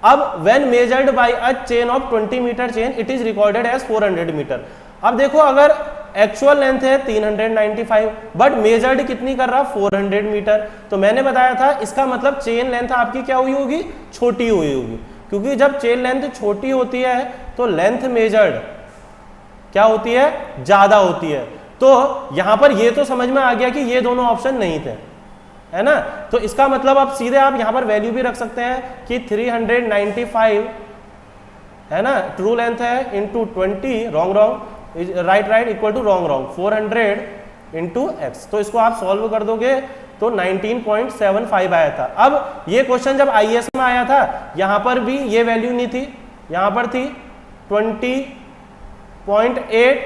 अब when measured by a chain of 20 metre chain it is recorded as 400 metre. अब देखो, अगर एक्चुअल लेंथ है 395 बट मेजर्ड कितनी कर रहा, 400 मीटर। तो मैंने बताया था इसका मतलब चेन लेंथ आपकी क्या हुई होगी, छोटी हुई होगी। क्योंकि जब चेन लेंथ छोटी होती है तो लेंथ मेजर्ड क्या होती है, ज्यादा होती है। तो यहां पर ये तो समझ में आ गया कि ये दोनों ऑप्शन नहीं थे, है ना। तो इसका मतलब अब सीधे आप यहां पर वैल्यू भी रख सकते हैं कि 395 है ना, ट्रू लेंथ है into 20 wrong wrong right right equal to wrong wrong 400 into X. तो इसको आप सॉल्व कर दोगे तो 19.75 आया था। अब ये क्वेश्चन जब आईएएस में आया था यहां पर भी ये वैल्यू नहीं थी, यहां पर थी 20.8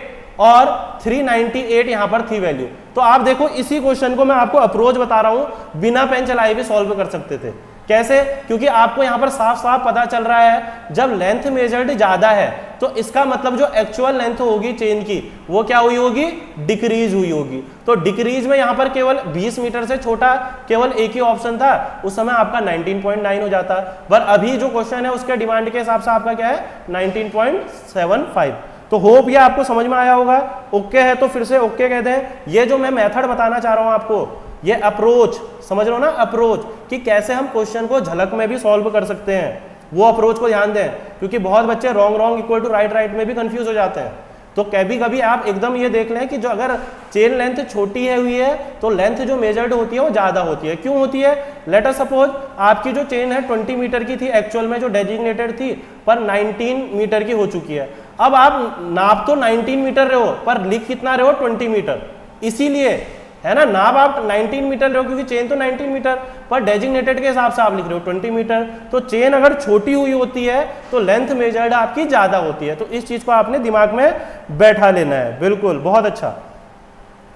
और 398 यहां पर थी वैल्यू। तो आप देखो, इसी क्वेश्चन को मैं आपको अप्रोच बता रहा हूं, बिना पेन चलाए भी सॉल्व कर सकते थे। कैसे? क्योंकि आपको यहां पर साफ साफ पता चल रहा है जब लेंथ मेजर्ड ज्यादा है तो इसका मतलब जो एक्चुअल लेंथ होगी चेन की वो क्या हुई होगी, डिक्रीज हुई होगी। तो डिक्रीज में यहां पर केवल 20 मीटर से छोटा केवल एक ही ऑप्शन था, उस समय आपका 19.9 हो जाता। पर अभी जो क्वेश्चन है उसके डिमांड के हिसाब से आपका क्या है, 19.75। तो होप ये आपको समझ में आया होगा। ओके है तो फिर से ओके कहते हैं। ये जो मैं मेथड बताना चाह रहा हूं आपको, ये अप्रोच समझ रहे हो ना, अप्रोच कि कैसे हम क्वेश्चन को झलक में भी सॉल्व कर सकते हैं, वो अप्रोच को ध्यान दें। क्योंकि बहुत बच्चे wrong wrong equal to right right में भी कंफ्यूज हो जाते हैं। तो कभी कभी आप एकदम ये देख लें कि जो अगर चेन लेंथ छोटी है हुई है तो लेंथ जो मेजर्ड होती है वो ज्यादा होती है। क्यों होती है? लेट अस सपोज आपकी जो चेन है 20 मीटर की थी, एक्चुअल में जो डेजिग्नेटेड थी, पर 19 मीटर की हो चुकी है। अब आप नाप तो 19 मीटर रहे हो पर लिख कितना रहे हो, 20 मीटर। इसीलिए है ना, नाप आप 19 मीटर रहे हो क्योंकि चेन तो 19 मीटर, पर डेजिग्नेटेड के हिसाब से आप लिख रहे हो 20 मीटर। तो चेन अगर छोटी हुई होती है तो लेंथ मेजर्ड आपकी ज्यादा होती है। तो इस चीज को आपने दिमाग में बैठा लेना है। बिल्कुल, बहुत अच्छा।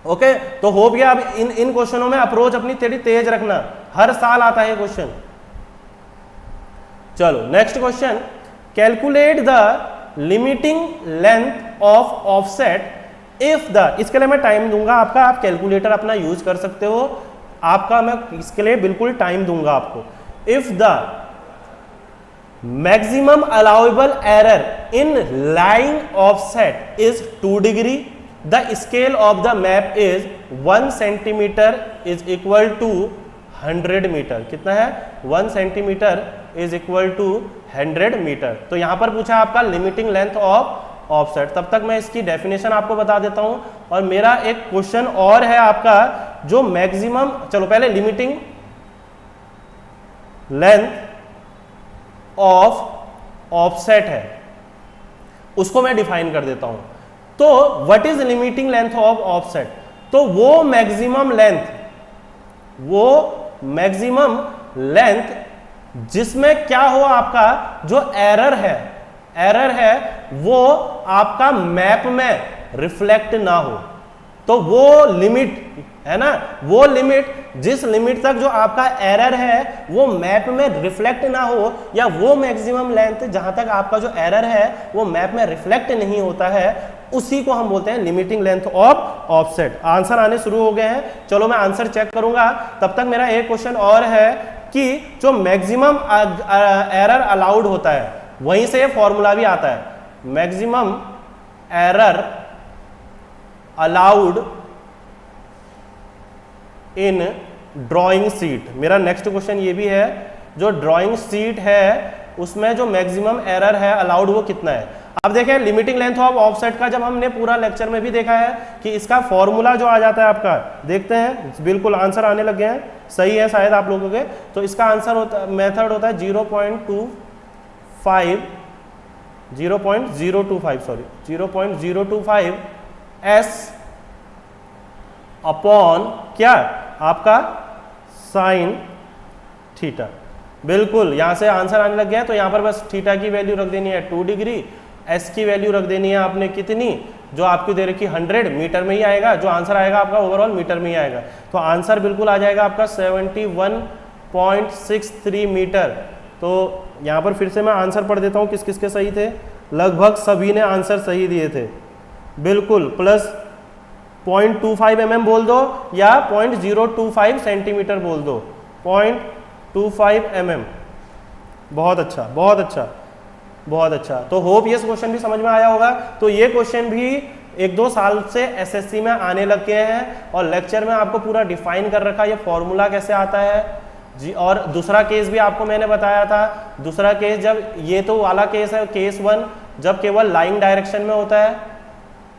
ओके, तो हो गया। अब इन क्वेश्चनों में अप्रोच अपनी थोड़ी तेज रखना, हर साल आता है क्वेश्चन, चलो next question, calculate the limiting length of offset if the, इसके लिए मैं टाइम दूंगा आपका, आप कैलकुलेटर अपना यूज कर सकते हो, आपका मैं इसके लिए बिल्कुल टाइम दूंगा आपको। If the maximum allowable error in line offset is 2 degree, the scale of the map is 1 centimetre is equal to 100 metre. कितना है? 1 centimetre is equal to 100 metre. तो यहां पर पूछा आपका लिमिटिंग लेंथ ऑफ ऑफसेट। तब तक मैं इसकी डेफिनेशन आपको बता देता हूं, और मेरा एक क्वेश्चन और है आपका जो मैक्सिमम, चलो पहले लिमिटिंग लेंथ ऑफ ऑफसेट है उसको मैं डिफाइन कर देता हूं। तो what is limiting length of offset? तो वो मैक्सिमम लेंथ जिसमें क्या हो, आपका जो एरर है वो आपका मैप में रिफ्लेक्ट ना हो। तो वो लिमिट है ना, वो लिमिट, जिस लिमिट तक जो आपका एरर है वो मैप में रिफ्लेक्ट ना हो, या वो मैक्सिमम लेंथ जहां तक आपका जो एरर है वो मैप में रिफ्लेक्ट नहीं होता है, उसी को हम बोलते हैं limiting length of offset. Answer आने शुरू हो गए हैं, चलो मैं आंसर चेक करूंगा। तब तक मेरा एक क्वेश्चन और है कि जो मैक्सिमम एरर अलाउड होता है वहीं से फॉर्मूला भी आता है, maximum error allowed in drawing sheet. मेरा नेक्स्ट क्वेश्चन ये भी है, जो ड्राइंग शीट है उसमें जो मैक्सिमम एरर है अलाउड वो कितना है। अब देखें लिमिटिंग लेंथ ऑफ ऑफसेट का जब हमने पूरा लेक्चर में भी देखा है कि इसका फॉर्मूला जो आ जाता है आपका, देखते हैं बिल्कुल आंसर आने लगे हैं, सही है शायद आप लोगों के। तो इसका आंसर होता, मेथड होता है 0.025 एस अपॉन क्या आपका साइन थीटा। बिल्कुल यहां से आंसर आने लग गया है। तो यहां पर बस थीटा की वैल्यू रख देनी है 2 डिग्री, एस की वैल्यू रख देनी है आपने कितनी, जो आपकी दे रखी 100 मीटर में ही आएगा, जो आंसर आएगा आपका ओवरऑल मीटर में ही आएगा। तो आंसर बिल्कुल आ जाएगा आपका 71.63 मीटर। तो यहाँ पर फिर से मैं आंसर पढ़ देता हूँ किस किस के सही थे। लगभग सभी ने आंसर सही दिए थे बिल्कुल। प्लस 0.25 mm बोल दो या 0.025 सेंटीमीटर बोल दो, 0.25 mm। बहुत अच्छा, बहुत अच्छा, बहुत अच्छा। तो होप ये क्वेश्चन भी समझ में आया होगा। तो ये क्वेश्चन भी 1-2 साल से एसएससी में आने लग गए हैं, और लेक्चर में आपको पूरा डिफाइन कर रखा है ये फॉर्मूला कैसे आता है जी। और दूसरा केस भी आपको मैंने बताया था, दूसरा केस जब, ये तो वाला केस है केस 1, जब केवल लाइंग डायरेक्शन में होता है,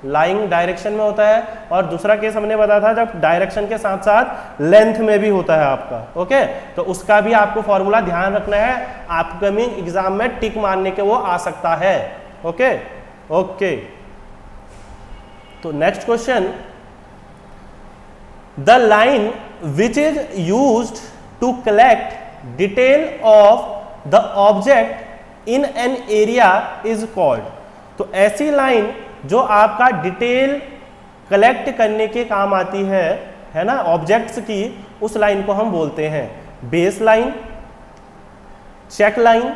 लाइंग डायरेक्शन में होता है, और दूसरा केस हमने बताया था जब डायरेक्शन के साथ साथ लेंथ में भी होता है आपका। ओके, तो उसका भी आपको फॉर्मूला ध्यान रखना है, अपकमिंग एग्जाम में टिक मारने के वो आ सकता है। ओके ओके, तो next question, the line which is used to collect detail of the object in an area is called. तो ऐसी लाइन जो आपका डिटेल कलेक्ट करने के काम आती है ना, ऑब्जेक्ट्स की, उस लाइन को हम बोलते हैं base line, check line,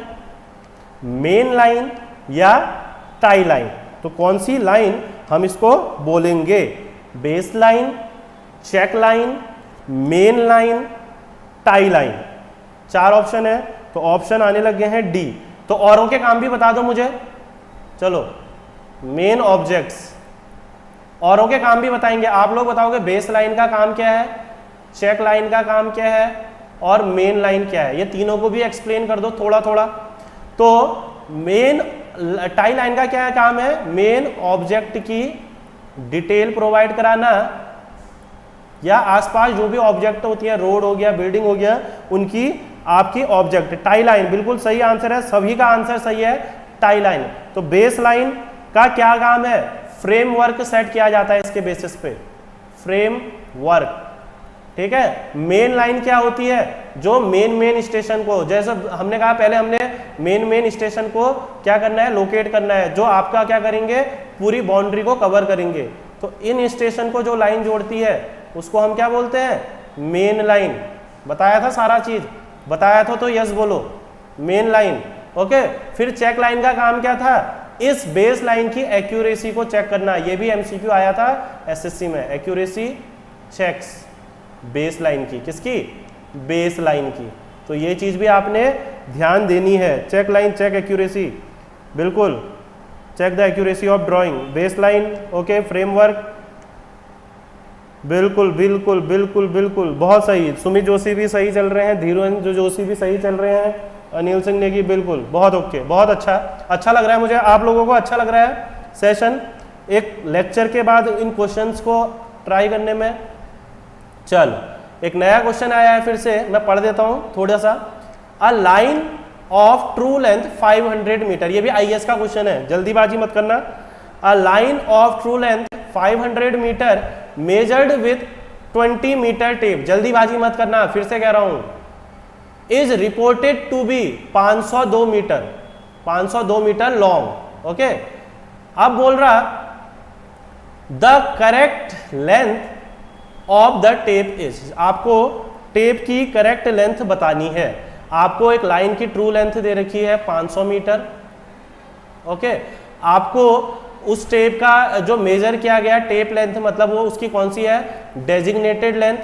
main line या टाई लाइन। तो कौन सी लाइन हम इसको बोलेंगे? Base line, check line, main line, tie line. 4 option है, तो ऑप्शन आने लगे हैं डी। तो औरों के काम भी बता दो मुझे, चलो। मेन ऑब्जेक्ट्स, औरों के काम भी बताएंगे आप लोग। बताओगे बेस लाइन का काम क्या है, चेक लाइन का काम क्या है, और मेन लाइन क्या है, ये तीनों को भी एक्सप्लेन कर दो थोड़ा थोड़ा। तो मेन टाई लाइन का क्या काम है? मेन ऑब्जेक्ट की डिटेल प्रोवाइड कराना, या आसपास जो भी ऑब्जेक्ट होती है, रोड हो गया, बिल्डिंग हो गया, उनकी आपकी ऑब्जेक्ट। टाई लाइन बिल्कुल सही आंसर है, सभी का आंसर सही है, टाई लाइन। तो बेस लाइन का क्या काम है? फ्रेमवर्क सेट किया जाता है इसके बेसिस पे, फ्रेमवर्क, ठीक है। मेन लाइन क्या होती है? जो मेन स्टेशन को, जैसे हमने कहा पहले, हमने मेन स्टेशन को क्या करना है? लोकेट करना है, जो आपका क्या करेंगे? पूरी बाउंड्री को कवर करेंगे। तो इन स्टेशन को जो लाइन जोड़ती है उसको हम क्या बोलते हैं? Main line. बताया था सारा चीज, बताया था, तो यस बोलो, मेन लाइन। ओके, फिर चेक लाइन का काम क्या था, इस बेस लाइन की एक्यूरेसी को चेक करना, ये भी एमसीक्यू आया था एसएससी में, एक्यूरेसी चेक्स बेस लाइन की, किसकी, बेस लाइन की। तो ये चीज भी आपने ध्यान देनी है, चेक लाइन, चेक एक्यूरेसी, बिल्कुल, check the accuracy of drawing, base line, okay, framework, बिल्कुल बिल्कुल बिल्कुल बिल्कुल, बहुत सही, सुमित जोशी भी सही चल रहे हैं, धीरेन्द्र जोशी भी सही चल रहे हैं, अनिल सिंह नेगी, बिल्कुल, बहुत ओके, बहुत अच्छा, अच्छा लग रहा है मुझे, आप लोगों को अच्छा लग रहा है सेशन एक लेक्चर के बाद इन क्वेश्चंस को ट्राई करने में। चल, एक नया क्वेश्चन आया है फिर से, मैं पढ़ देता हूं थोड़ा सा। A line of true length 500 metre, ये भी आईएएस का क्वेश्चन है, जल्दीबाजी मत करना। A line of true length 500 metre measured with 20 metre tape, जल्दीबाजी मत करना, फिर से कह रहा हूं, is reported to be 502 metre, 502 metre long, okay. अब बोल रहा the correct length of the tape is, आपको टेप की करेक्ट लेंथ बतानी है। आपको एक लाइन की ट्रू लेंथ दे रखी है 500 मीटर, ओके। आपको उस टेप का जो मेजर किया गया टेप लेंथ, मतलब वो उसकी कौन सी है, डेजिग्नेटेड लेंथ।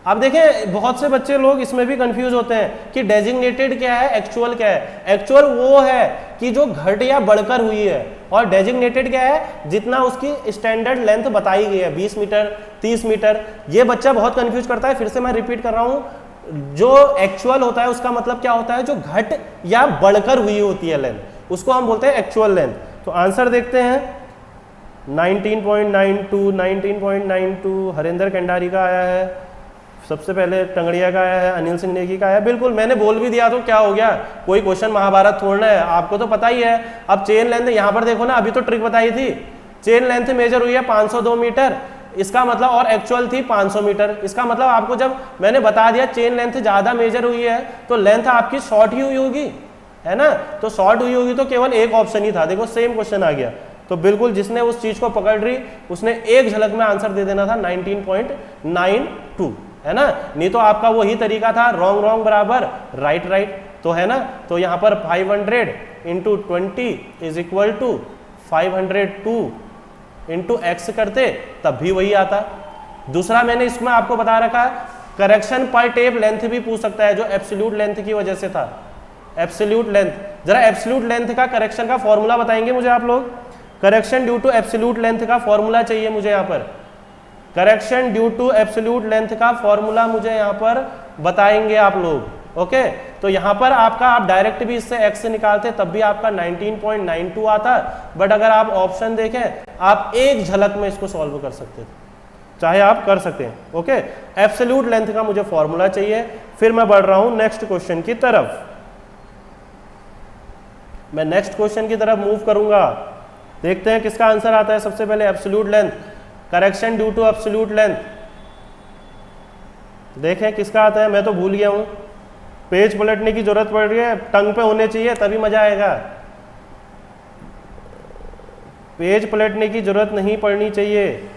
अब देखें, बहुत से बच्चे लोग इसमें भी कंफ्यूज होते हैं कि डेजिग्नेटेड क्या है, एक्चुअल क्या है। एक्चुअल वो है कि जो घट या बढ़कर हुई है, और डेजिग्नेटेड क्या है, जितना उसकी स्टैंडर्ड लेंथ बताई गई है, 20 मीटर, 30 मीटर। ये बच्चा बहुत कंफ्यूज करता है, फिर से मैं रिपीट कर रहा हूं, जो एक्चुअल होता है उसका मतलब क्या होता है, जो घट या बढ़कर हुई होती है लेंथ, उसको हम बोलते हैं एक्चुअल लेंथ। तो आंसर देखते हैं, 19.92, 19.92 हरिंदर कंडारी का आया है, सबसे पहले टंगड़िया का आया है, अनिल सिंह नेगी का आया है। बिल्कुल, मैंने बोल भी दिया तो क्या हो गया, कोई क्वेश्चन महाभारत थोड़ना है, आपको तो पता ही है। अब चेन लेंथ यहाँ पर देखो ना, अभी तो ट्रिक बताई थी, चेन लेंथ मेजर हुई है 502 मीटर, इसका मतलब, और एक्चुअल थी 500 मीटर, इसका मतलब आपको जब मैंने बता दिया चेन लेंथ ज्यादा मेजर हुई है तो लेंथ आपकी शॉर्ट ही हुई होगी, है ना। तो शॉर्ट हुई होगी तो केवल एक ऑप्शन ही था, देखो सेम क्वेश्चन आ गया। तो बिल्कुल जिसने उस चीज को पकड़ रही उसने एक झलक में आंसर दे देना था 19.92, है ना। नहीं तो आपका वही तरीका था, रॉन्ग रॉन्ग बराबर राइट राइट, तो है ना। तो यहाँ पर 500 into 20 is equal to 502 into X करते तब भी वही आता। दूसरा मैंने इसमें आपको बता रखा, करेक्शन पर टेप लेंथ भी पूछ सकता है, जो एब्सोल्यूट लेंथ की वजह से था, एब्सोल्यूट लेंथ। जरा एब्सोल्यूट लेंथ का करेक्शन का फॉर्मूला बताएंगे मुझे आप लोग, correction due to absolute length का फॉर्मूला चाहिए मुझे यहाँ पर, correction due to absolute length का फॉर्मूला मुझे यहाँ पर बताएंगे आप लोग, ओके। तो यहाँ पर आपका, आप डायरेक्ट भी इससे x से निकालते तब भी आपका 19.92 आता, बट अगर आप ऑप्शन देखें आप एक झलक में इसको सॉल्व कर सकते थे, चाहे आप कर सकते हैं, ओके। एब्सोल्यूट लेंथ का मुझे फॉर्मूला चाहिए। फिर मैं बढ़ रहा हूं नेक्स्ट क्वेश्चन की तरफ, मैं नेक्स्ट क्वेश्चन की तरफ मूव करूंगा, देखते हैं किसका आंसर आता है। सबसे पहले absolute length, correction due to absolute length, देखें किसका आता है, मैं तो भूल गया हूं, पेज पलटने की जरूरत पड़ रही है, टंग पे होने चाहिए तभी मजा आएगा, पेज पलटने की जरूरत नहीं पड़नी चाहिए।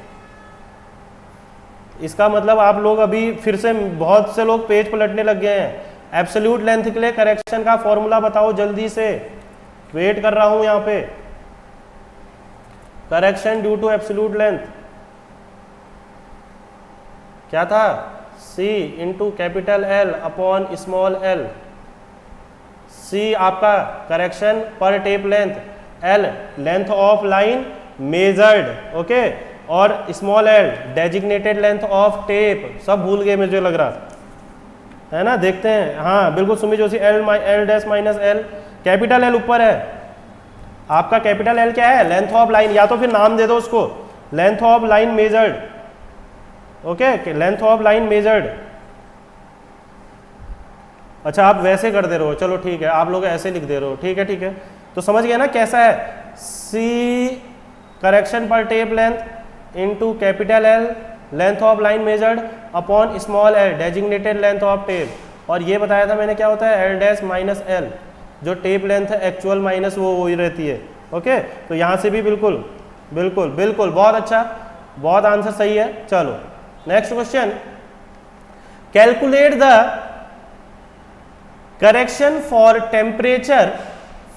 इसका मतलब आप लोग अभी फिर से, बहुत से लोग पेज पलटने लग गए हैं। एब्सोल्यूट लेंथ के लिए करेक्शन का फॉर्मूला बताओ जल्दी से, वेट कर रहा हूं यहां पे। Correction due to absolute length क्या था, C into capital L upon small l। C आपका करेक्शन पर tape length, L length of line measured, okay, और small l designated length of tape. सब भूल गए मुझे लग रहा है ना, देखते हैं। हाँ बिल्कुल Sumit Joshi, L dash minus L, capital L ऊपर है आपका, कैपिटल L क्या है, लेंथ ऑफ लाइन, या तो फिर नाम दे दो उसको, length of line measured, okay, length of line measured. अच्छा आप वैसे कर दे रहे हो, चलो ठीक है, आप लोग ऐसे लिख दे रहे हो, ठीक है ठीक है। तो समझ गया ना कैसा है, C करेक्शन पर tape length into capital L length of line measured upon small l designated length of tape. और ये बताया था मैंने क्या होता है, L डैश माइनस L, जो टेप लेंथ है एक्चुअल माइनस वो वही रहती है, ओके। तो यहाँ से भी बिल्कुल बिल्कुल बिल्कुल, बहुत अच्छा, बहुत आंसर सही है। चलो next question, calculate the correction for temperature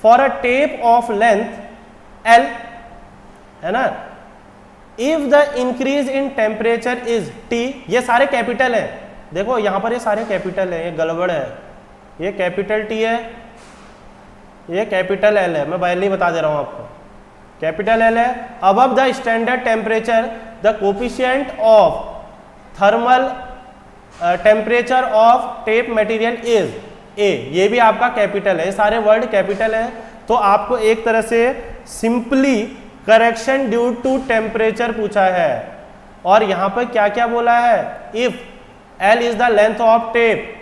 for a tape of length L, है ना, if the increase in temperature is T, ये सारे कैपिटल है, देखो यहां पर ये सारे कैपिटल है, ये गड़बड़ है, ये कैपिटल T है, ये कैपिटल L है, मैं पहले ही बता दे रहा हूं आपको, कैपिटल L है, above the standard temperature the coefficient of thermal temperature of tape material is A, ये भी आपका कैपिटल है, ये सारे वर्ड कैपिटल है, तो आपको एक तरह से simply correction due to temperature पूछा है, और यहां पर क्या क्या बोला है, if L is the length of tape,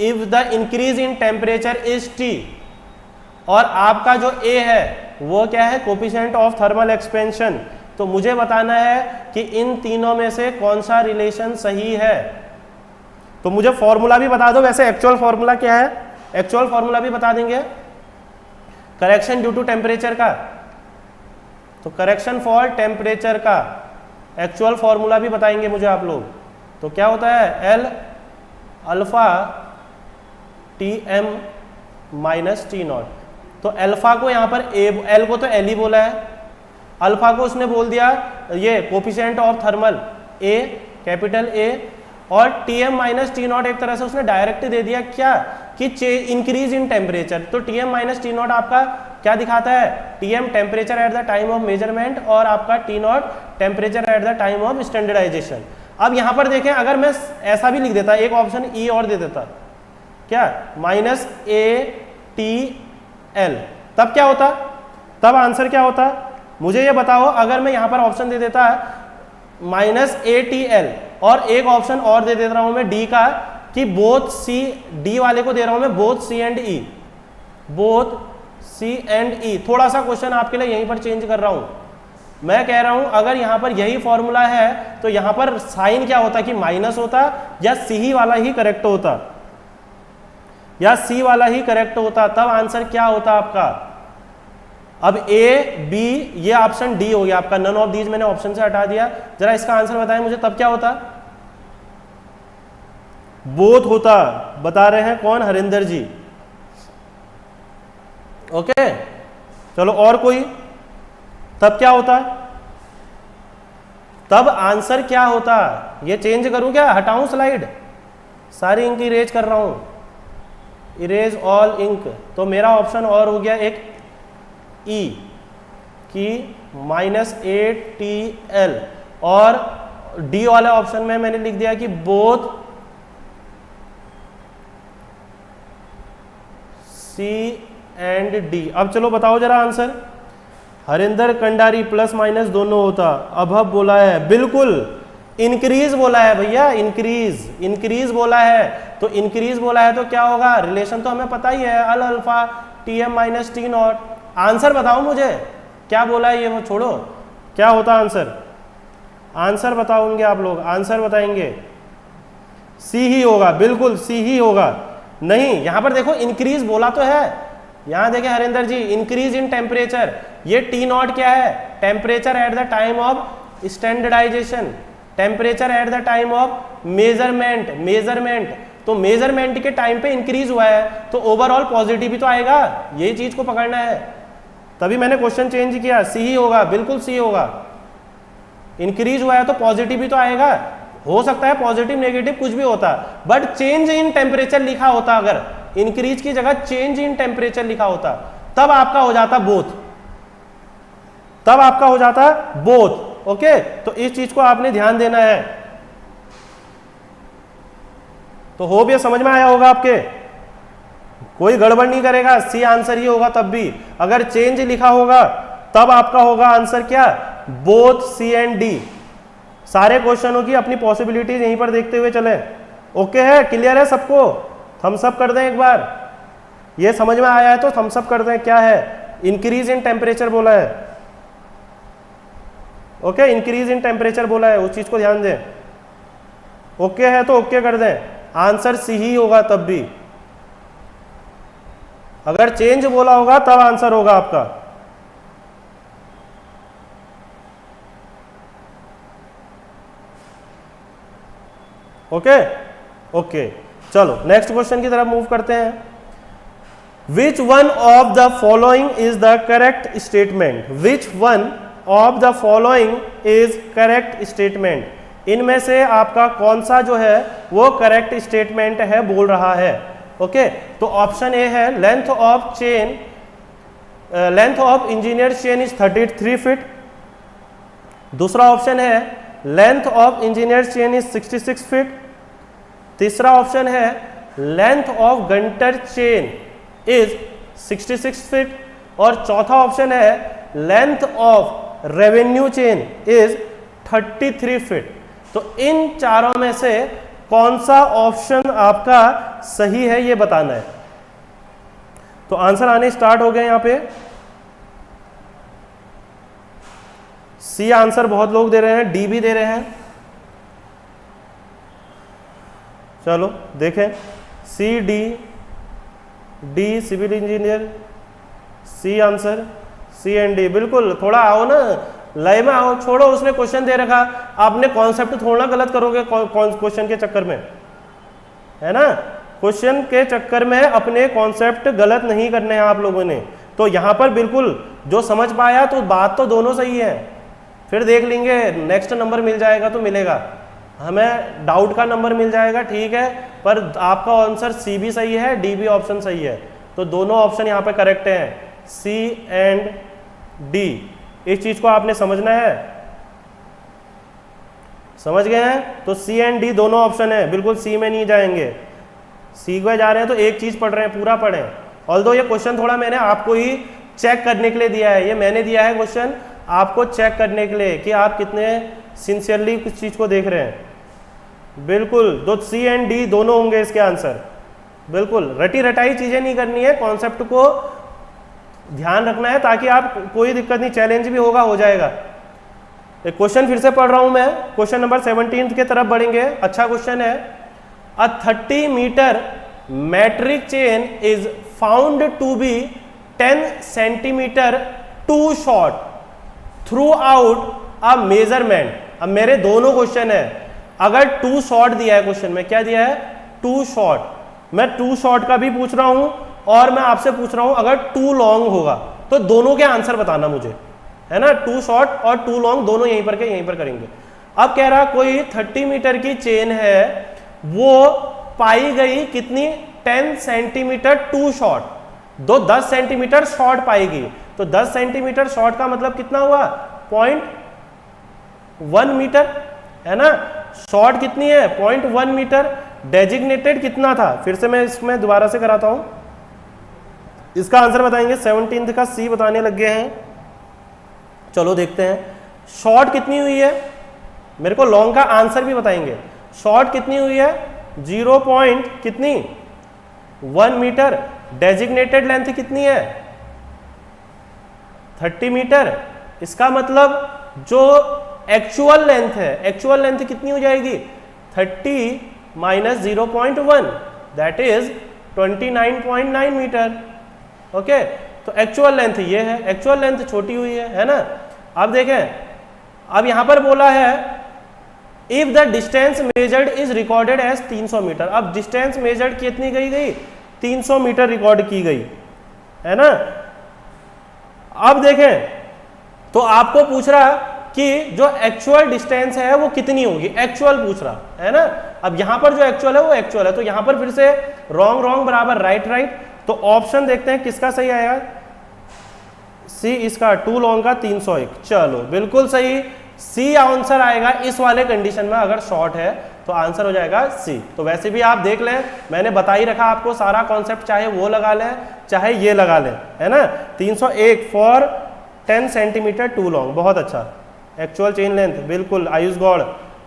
if the increase in temperature is T, और आपका जो A है वो क्या है, कोफिशिएंट ऑफ थर्मल एक्सपेंशन, तो मुझे बताना है कि इन तीनों में से कौन सा रिलेशन सही है। तो मुझे फॉर्मूला भी बता दो, वैसे एक्चुअल फॉर्मूला क्या है, एक्चुअल फॉर्मूला भी बता देंगे करेक्शन ड्यू टू टेम्परेचर का, तो करेक्शन फॉर टेम्परेचर का एक्चुअल फॉर्मूला भी बताएंगे मुझे आप लोग, तो क्या होता है, L alpha Tm minus T0, तो अल्फा को यहाँ पर L को तो L ही बोला है, अल्फा को उसने बोल दिया ये coefficient of thermal A, capital A, और Tm माइनस T0 एक तरह से उसने डायरेक्ट दे दिया क्या, कि इंक्रीज इन टेम्परेचर, तो Tm माइनस T0 आपका क्या दिखाता है, Tm temperature at the time of measurement, और आपका T0 temperature at the time of standardisation. अब यहाँ पर देखें, अगर मैं ऐसा भी लिख देता, एक ऑप्शन E और दे देता, क्या, माइनस ATL, तब क्या होता, तब आंसर क्या होता, मुझे ये बताओ, अगर मैं यहाँ पर ऑप्शन दे देता माइनस ATL, और एक ऑप्शन और दे रहा हूं मैं D का, कि बोथ D वाले को दे रहा हूं मैं both C and E, both C and E, थोड़ा सा क्वेश्चन आपके लिए यहीं पर चेंज कर रहा हूं, मैं कह रहा हूं अगर यहां पर यही फॉर्मूला है तो यहां पर साइन क्या होता, कि माइनस होता, या C वाला ही करेक्ट होता, या C वाला ही करेक्ट होता, तब आंसर क्या होता आपका। अब A B ये ऑप्शन D हो गया आपका, नन ऑफ दीज मैंने ऑप्शन से हटा दिया, जरा इसका आंसर बताएं मुझे, तब क्या होता, बोथ होता, बता रहे हैं कौन, हरिंदर जी, ओके, चलो और कोई, तब क्या होता, तब आंसर क्या होता, ये चेंज करूं क्या, हटाऊं स्लाइड, सारी इंक इरेज कर रहा हूं, इरेज ऑल इंक, तो मेरा ऑप्शन और हो गया एक E की माइनस ATL, और D वाले ऑप्शन में मैंने लिख दिया कि बोथ C एंड D। अब चलो बताओ जरा answer, Harinder Kandari plus minus दोनों होता, अब बोला है, बिल्कुल इंक्रीज बोला है भैया, इंक्रीज बोला है, तो इंक्रीज बोला है तो क्या होगा, रिलेशन तो हमें पता ही है, L alpha Tm minus T0, answer बताओ मुझे क्या बोला है, ये वो छोड़ो, क्या होता आंसर, आंसर बताओगे आप लोग, आंसर बताएंगे, C ही होगा, बिल्कुल C ही होगा, नहीं यहां पर देखो इंक्रीज बोला तो है, यहां देखें Harinder ji, increase in temperature, ये T0 क्या है, temperature at the time of standardisation, temperature at the time of measurement, तो मेजरमेंट के टाइम पे इंक्रीज हुआ है, तो ओवरऑल पॉजिटिव भी तो आएगा, यही चीज को पकड़ना है, तभी मैंने क्वेश्चन चेंज किया, C ही होगा, बिल्कुल C होगा, इंक्रीज हुआ है तो पॉजिटिव भी तो आएगा, हो सकता है पॉजिटिव नेगेटिव कुछ भी होता, बट चेंज इन टेम्परेचर लिखा होता, अगर इंक्रीज की जगह चेंज इन टेम्परेचर लिखा होता, तब आपका हो जाता बोथ, तब आपका हो जाता बोथ, ओके, तो इस चीज को आपने ध्यान देना है, तो होप ये समझ में आया होगा आपके, कोई गड़बड़ नहीं करेगा, C आंसर ही होगा, तब भी अगर चेंज लिखा होगा तब आपका होगा आंसर क्या, बोथ C एंड D। सारे क्वेश्चनों की अपनी पॉसिबिलिटीज यहीं पर देखते हुए चले, ओके है, क्लियर है सबको, थम्स अप कर दें एक बार, ये समझ में आया है तो थम्स अप कर दें, क्या है, इंक्रीज इन टेम्परेचर बोला है, ओके, इंक्रीज इन टेम्परेचर बोला है, उस चीज को ध्यान दें, ओके है तो ओके कर दें, आंसर C ही होगा, तब भी अगर चेंज बोला होगा तब आंसर होगा आपका, ओके ओके, चलो नेक्स्ट क्वेश्चन की तरफ मूव करते हैं। विच one of the following is the correct statement? Which one of the following is correct statement? इनमें से आपका कौन सा जो है वो करेक्ट स्टेटमेंट है बोल रहा है। ओके, तो ऑप्शन ए है length of chain, length of engineer chain is 33 feet. दूसरा ऑप्शन है length of engineer chain is 66 feet. तीसरा ऑप्शन है length of Günter chain is 66 feet. और चौथा ऑप्शन है length of revenue chain is 33 feet. तो इन चारों में से कौन सा ऑप्शन आपका सही है ये बताना है। तो आंसर आने स्टार्ट हो गए यहां पे। सी आंसर बहुत लोग दे रहे हैं, डी भी दे रहे हैं। चलो देखें, C D, D civil engineer, C answer, C and D. बिल्कुल, थोड़ा आओ ना, लय में आओ। छोड़ो, उसने क्वेश्चन दे रखा, आपने कॉन्सेप्ट थोड़ा गलत करोगे क्वेश्चन के चक्कर में, है ना। क्वेश्चन के चक्कर में अपने कॉन्सेप्ट गलत नहीं करने हैं आप लोगों ने। तो यहां पर बिल्कुल जो समझ पाया तो बात तो दोनों सही है, फिर देख लेंगे नेक्स्ट नंबर मिल जाएगा तो मिलेगा, हमें डाउट का नंबर मिल जाएगा, ठीक है। पर आपका आंसर सी भी सही है, डी भी ऑप्शन सही है। तो दोनों ऑप्शन यहाँ पे करेक्ट हैं, सी एंड डी। इस चीज को आपने समझना है, समझ गए हैं। तो सी एंड डी दोनों ऑप्शन है, बिल्कुल सी में नहीं जाएंगे। सी में जा रहे हैं तो एक चीज पढ़ रहे हैं, पूरा पढ़ें। ऑल्दो ये क्वेश्चन थोड़ा मैंने आपको ही चेक करने के लिए दिया है, ये मैंने दिया है क्वेश्चन आपको चेक करने के लिए कि आप कितने सिंसियरली कुछ चीज को देख रहे हैं। बिल्कुल, तो सी एंड डी दोनों होंगे इसके आंसर। बिल्कुल रटी रटाई चीजें नहीं करनी है, कॉन्सेप्ट को ध्यान रखना है ताकि आप कोई दिक्कत नहीं, चैलेंज भी होगा हो जाएगा। एक क्वेश्चन फिर से पढ़ रहा हूं मैं, क्वेश्चन नंबर 17 की तरफ बढ़ेंगे। अच्छा क्वेश्चन है, a 30 metre metric chain is found to be 10 centimetre too short throughout a measurement. अब मेरे दोनों क्वेश्चन है, अगर टू शॉर्ट दिया है क्वेश्चन में, क्या दिया है? Too short. मैं टू शॉर्ट का भी पूछ रहा हूं और मैं आपसे पूछ रहा हूं अगर टू लॉन्ग होगा, तो दोनों के आंसर बताना मुझे, है ना। टू शॉर्ट और टू लॉन्ग दोनों यहीं पर के यहीं पर करेंगे। अब कह रहा कोई 30 मीटर की चेन है, वो पाई गई कितनी? 10 centimetre too short, 10 centimetre short पाएगी। तो 10 सेंटीमीटर शॉर्ट का मतलब कितना हुआ? 0.1 मीटर, है ना। शॉर्ट कितनी है? 0.1 मीटर। डेजिग्नेटेड कितना था? फिर से मैं इसमें दोबारा से कराता हूं, इसका आंसर बताएंगे। 17 का सी बताने लग गए हैं। चलो देखते हैं शॉर्ट कितनी हुई है, मेरे को लॉन्ग का आंसर भी बताएंगे। शॉर्ट कितनी हुई है? 0 कितनी 1 मीटर। डेजिग्नेटेड लेंथ कितनी है? 30 मीटर। इसका मतलब जो एक्चुअल लेंथ है, एक्चुअल लेंथ कितनी हो जाएगी? 30 minus 0.1 that is 29.9 metre. Okay, तो एक्चुअल लेंथ ये है, एक्चुअल लेंथ छोटी हुई है ना। अब देखें, अब यहां पर बोला है if the distance measured is recorded as 300 metre. अब डिस्टेंस मेजर्ड कितनी गई? 300 मीटर रिकॉर्ड की गई, है ना। अब देखें, तो आपको पूछ रहा कि जो एक्चुअल डिस्टेंस है वो कितनी होगी, एक्चुअल पूछ रहा है ना। अब यहां पर जो एक्चुअल है वो एक्चुअल है, तो यहां पर फिर से रॉन्ग रॉन्ग बराबर राइट राइट। तो ऑप्शन देखते हैं किसका सही आएगा। सी इसका, टू लॉन्ग का 301। चलो बिल्कुल सही, सी आंसर आएगा इस वाले कंडीशन में। अगर शॉर्ट है तो आंसर हो जाएगा सी। तो वैसे भी आप देख लें, मैंने बता ही रखा आपको सारा कॉन्सेप्ट, चाहे वो लगा लें चाहे ये लगा लें, है ना। 301 फॉर 10 सेंटीमीटर टू लॉन्ग, बहुत अच्छा। एक्चुअल चेन लेंथ, बिल्कुल आयुष गौड़,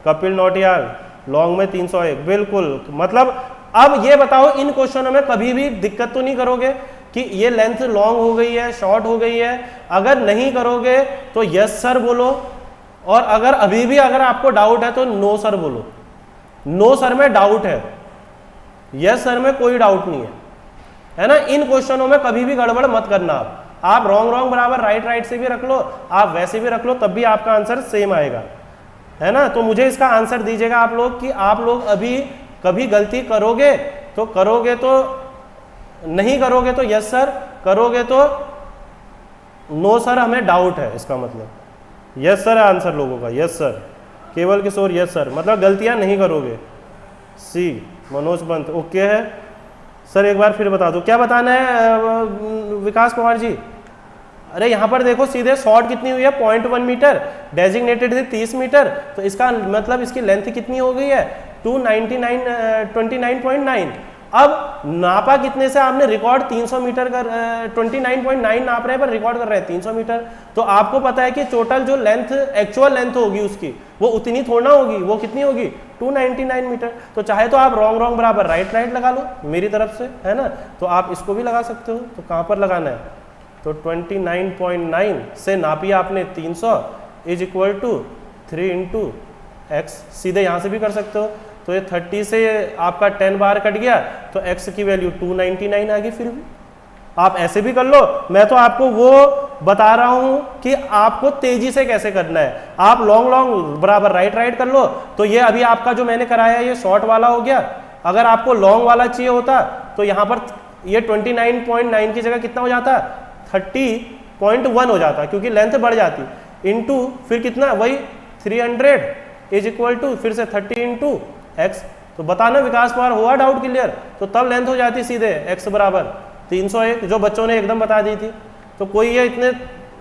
कपिल नौटियाल, लॉन्ग में 301, बिल्कुल। मतलब अब ये बताओ, इन क्वेश्चनों में कभी भी दिक्कत तो नहीं करोगे कि ये लेंथ लॉन्ग हो गई है, शॉर्ट हो गई है? अगर नहीं करोगे तो यस सर बोलो, और अगर अभी भी अगर आपको डाउट है तो नो सर बोलो। नो सर में डाउट है, यस सर में कोई डाउट नहीं है ना। इन क्वेश्चनों में कभी भी गड़बड़ मत करना। आप रॉन्ग रॉन्ग बराबर राइट राइट से भी रख लो, आप वैसे भी रख लो, तब भी आपका आंसर सेम आएगा, है ना। तो मुझे इसका आंसर दीजिएगा आप लोग कि आप लोग अभी कभी गलती करोगे तो करोगे तो नहीं, करोगे तो यस सर, करोगे तो नो सर, हमें डाउट है, इसका मतलब यस सर है आंसर लोगों का, यस सर। केवल किशोर यस सर, मतलब गलतियां नहीं करोगे। सी मनोज पंत ओके है सर, एक बार फिर बता दो क्या बताना है विकास पवार जी। अरे यहाँ पर देखो सीधे शॉर्ट कितनी हुई है 0.1 मीटर, डेजिग्नेटेड थी 30 मीटर, तो इसका मतलब इसकी लेंथ कितनी हो गई है 29.9। अब नापा कितने से आपने, रिकॉर्ड 300 मीटर कर 29.9 नाप रहे हैं पर रिकॉर्ड कर रहे हैं 300 मीटर। तो आपको पता है कि टोटल जो लेंथ एक्चुअल लेंथ होगी उसकी वो उतनी थोड़ा होगी, वो कितनी होगी 299 मीटर। तो चाहे तो आप रॉन्ग रॉन्ग बराबर राइट राइट लगा लो मेरी तरफ से, है ना, तो आप इसको भी लगा सकते हो। तो कहाँ पर लगाना है, तो 29.9 से नापिए आपने 300 is equal to 3 into X, सीधे यहाँ से भी कर सकते हो। तो ये 30 से आपका 10 बार कट गया तो x की वैल्यू 299 आ गई। फिर भी आप ऐसे भी कर लो, मैं तो आपको वो बता रहा हूं कि आपको तेजी से कैसे करना है। आप लॉन्ग लॉन्ग बराबर राइट राइट कर लो। तो ये अभी आपका जो मैंने कराया ये शॉर्ट वाला हो गया। अगर आपको लॉन्ग वाला चाहिए होता तो यहाँ पर ये 29.9 की जगह कितना हो जाता, 30.1 हो जाता, क्योंकि लेंथ बढ़ जाती, इनटू फिर कितना वही 300 इज इक्वल टू फिर से 30 इंटू एक्स। तो बताना विकास पवार हुआ डाउट क्लियर, तो तब लेंथ हो जाती सीधे x बराबर 301, जो बच्चों ने एकदम बता दी थी। तो कोई ये इतने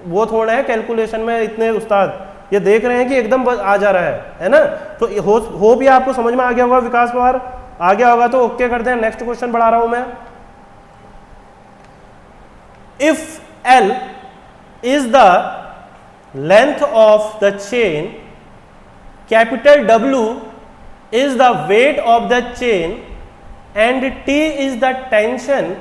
वो थोड़ा है कैलकुलेशन में इतने उस्ताद, ये देख रहे हैं कि एकदम आ जा रहा है ना। तो होप ये आपको समझ में आ गया होगा विकास पवार, आ गया होगा तो ओके करते हैं। नेक्स्ट क्वेश्चन बढ़ा रहा हूं मैं। If L is the length of the chain, capital W is the weight of the chain and T is the tension,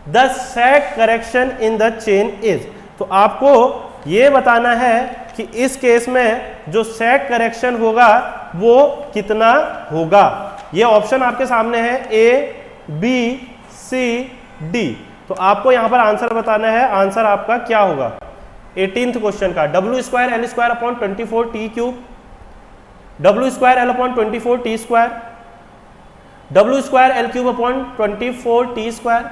the sag correction in the chain is। तो आपको ये बताना है कि इस केस में जो सैग करेक्शन होगा वो कितना होगा। ये ऑप्शन आपके सामने है A, B, C, D। तो आपको यहां पर आंसर बताना है, आंसर आपका क्या होगा 18th क्वेश्चन का। W square L square upon 24 T cube, W square L upon 24 T square, W square L cube upon 24 T square,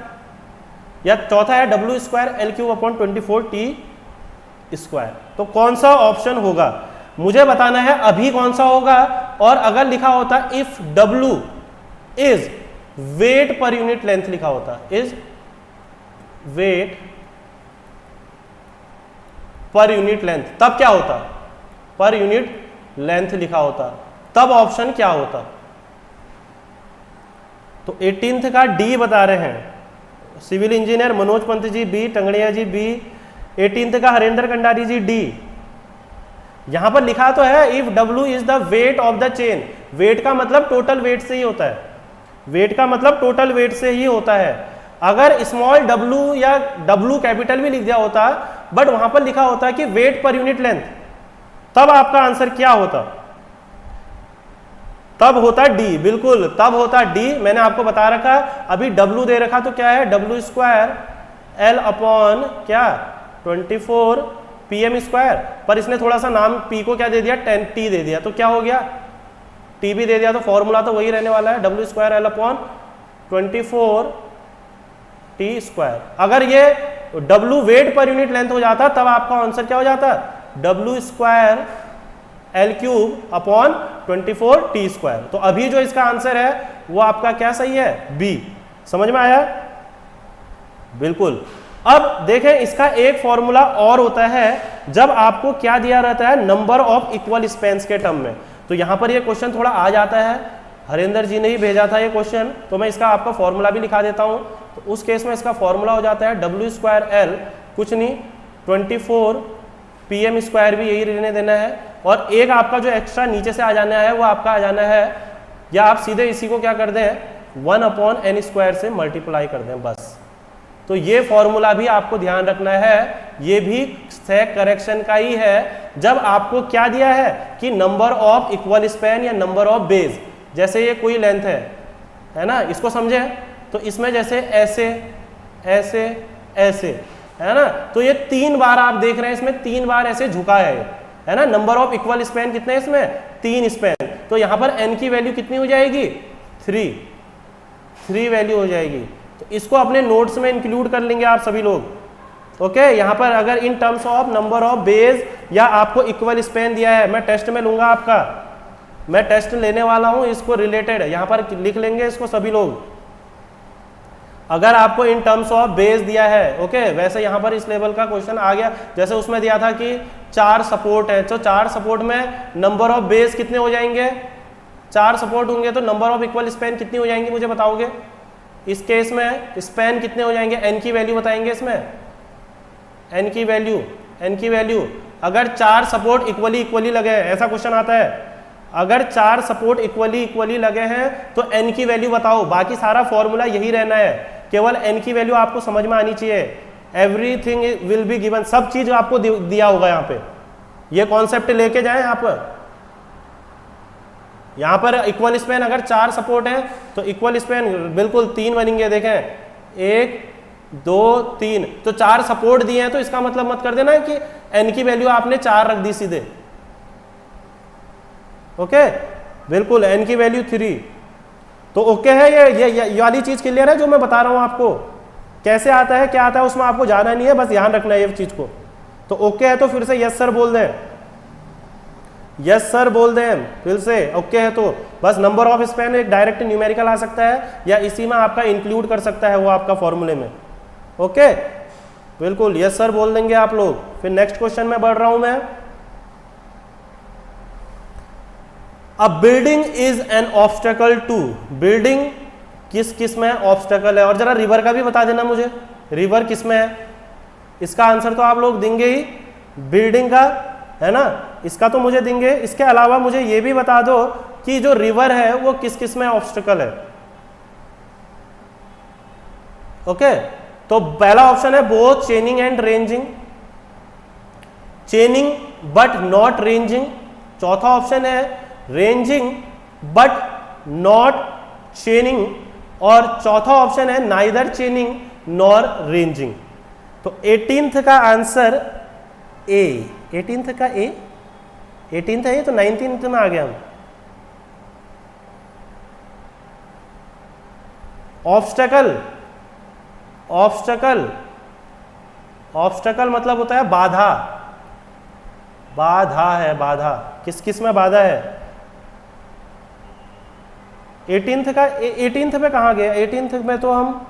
या चौथा है W square L cube upon 24 T square. तो कौन सा ऑप्शन होगा मुझे बताना है, अभी कौन सा होगा। और अगर लिखा होता if W is weight per unit length लिखा होता, is weight per unit length, तब क्या होता, पर यूनिट लेंथ लिखा होता, तब ऑप्शन क्या होता। तो 18th का डी बता रहे हैं civil engineer Manoj Pant ji, B टंगड़िया जी, बी। 18th का हरेंद्र कंडारी जी, डी। यहां पर लिखा तो है if W is the weight of the chain. Weight का मतलब टोटल वेट से ही होता है, वेट का मतलब टोटल वेट से ही होता है। अगर स्मॉल w या W कैपिटल भी लिख दिया होता बट वहां पर लिखा होता है कि वेट पर यूनिट लेंथ, तब आपका आंसर क्या होता, तब होता डी, बिल्कुल तब होता डी। मैंने आपको बता रखा, अभी W दे रखा तो क्या है W स्क्वायर L अपॉन क्या 24 PM स्क्वायर, पर इसने थोड़ा सा नाम P को क्या दे दिया 10 T दे दिया, तो क्या हो गया T भी दे दिया, तो फॉर्मूला तो वही रहने वाला है W square L upon 24 T square. अगर ये W weight per unit length हो जाता तब आपका आंसर क्या हो जाता W square L cube upon 24 T square. तो अभी जो इसका आंसर है वो आपका क्या सही है, बी। समझ में आया, बिल्कुल। अब देखें इसका एक फॉर्मूला और होता है जब आपको क्या दिया रहता है, नंबर ऑफ इक्वल स्पेन्स के टर्म में। तो यहां पर ये क्वेश्चन थोड़ा आ जाता है, हरेंद्र जी ने ही भेजा था ये क्वेश्चन, तो मैं इसका आपका फॉर्मूला भी लिखा देता हूं। तो उस केस में इसका फॉर्मूला हो जाता है W स्क्वायर L, कुछ नहीं 24 PM स्क्वायर भी यही रहने देना है, और एक आपका जो एक्स्ट्रा नीचे से आ जाना है वो आपका आ जाना है, या आप सीधे इसी को क्या कर दें 1 अपॉन n स्क्वायर से मल्टीप्लाई कर दें बस। तो ये फॉर्मूला भी आपको ध्यान रखना है, ये भी सैग करेक्शन का ही है। जब आपको क्या दिया है कि नंबर ऑफ इक्वल स्पैन या नंबर ऑफ बेस, जैसे ये कोई लेंथ है ना, इसको समझे, तो इसमें जैसे ऐसे ऐसे ऐसे है ना, तो ये 3 बार आप देख रहे हैं, इसमें 3 बार ऐसे झुका है ना। नंबर ऑफ इक्वल स्पैन कितने हैं इसमें 3 स्पैन, तो यहां पर n की वैल्यू कितनी हो जाएगी 3। 3 वैल्यू हो जाएगी। तो इसको अपने नोट्स में इंक्लूड कर लेंगे आप सभी लोग। ओके, यहाँ पर अगर in terms of number of bays या आपको इक्वल स्पेन दिया है, मैं टेस्ट में लूंगा आपका, मैं टेस्ट लेने वाला हूं इसको रिलेटेड, यहाँ पर लिख लेंगे इसको सभी लोग। अगर आपको इन टर्म्स ऑफ बेस दिया है, ओके, वैसे यहाँ पर इस लेवल का क्वेश्चन आ गया, जैसे उसमें दिया था कि 4 सपोर्ट है, तो 4 सपोर्ट में नंबर ऑफ बेस कितने हो जाएंगे, 4 सपोर्ट होंगे तो नंबर ऑफ इक्वल स्पैन कितनी हो जाएंगी मुझे बताओगे? इस केस में स्पैन कितने हो जाएंगे, एन की वैल्यू बताएंगे इसमें, एन की वैल्यू अगर 4 सपोर्ट इक्वली लगे हैं, ऐसा क्वेश्चन आता है, अगर 4 सपोर्ट इक्वली लगे हैं तो एन की वैल्यू बताओ। बाकी सारा फॉर्मूला यही रहना है, केवल एन की वैल्यू आपको समझ में आनी चाहिए। एवरीथिंग विल बी गिवन, सब चीज आपको दिया होगा यहाँ पे, ये कॉन्सेप्ट लेके जाए यहाँ पर इक्वल स्पैन अगर 4 सपोर्ट है तो इक्वल स्पैन बिल्कुल 3 बनेंगे। देखें 1 2 3, तो 4 सपोर्ट दिए हैं, तो इसका मतलब मत कर देना कि एन की वैल्यू आपने 4 रख दी सीधे। ओके, बिल्कुल एन की वैल्यू 3, तो ओके है। ये वाली चीज क्लियर है जो मैं बता रहा हूं आपको, कैसे आता है क्या आता है उसमें आपको जाना नहीं है, बस ध्यान रखना है ये चीज को। तो ओके है तो फिर से यस सर बोल दें, यस सर बोल दें फिर से। ओके है तो बस नंबर ऑफ स्पैन एक डायरेक्ट न्यूमेरिकल आ सकता है या इसी में आपका इंक्लूड कर सकता है वो आपका फॉर्मूले में। ओके, बिल्कुल यस सर बोल देंगे आप लोग। फिर नेक्स्ट क्वेश्चन में बढ़ रहा हूं मैं। A building is an obstacle to, building किस में ऑब्स्टेकल है? और जरा रिवर का भी बता देना मुझे, रिवर किस में है? इसका आंसर तो आप लोग देंगे ही, बिल्डिंग का है ना, इसका तो मुझे देंगे। इसके अलावा मुझे ये भी बता दो कि जो रिवर है वो किस में ऑब्स्टेकल है। ओके, तो पहला ऑप्शन है both चेनिंग and ranging, चेनिंग but not ranging. चौथा ऑप्शन है रेंजिंग बट नॉट चेनिंग, और चौथा ऑप्शन है नाइदर चेनिंग नॉर रेंजिंग। तो 18th का आंसर ए, 18th का ए, 18th है ये, तो 19th में आ गया हम। ऑब्स्टेकल, ऑब्स्टेकल, ऑब्स्टेकल मतलब होता है बाधा, बाधा है, बाधा किस में बाधा है? 18th का 18th पे कहाँ गया? 18th में तो हम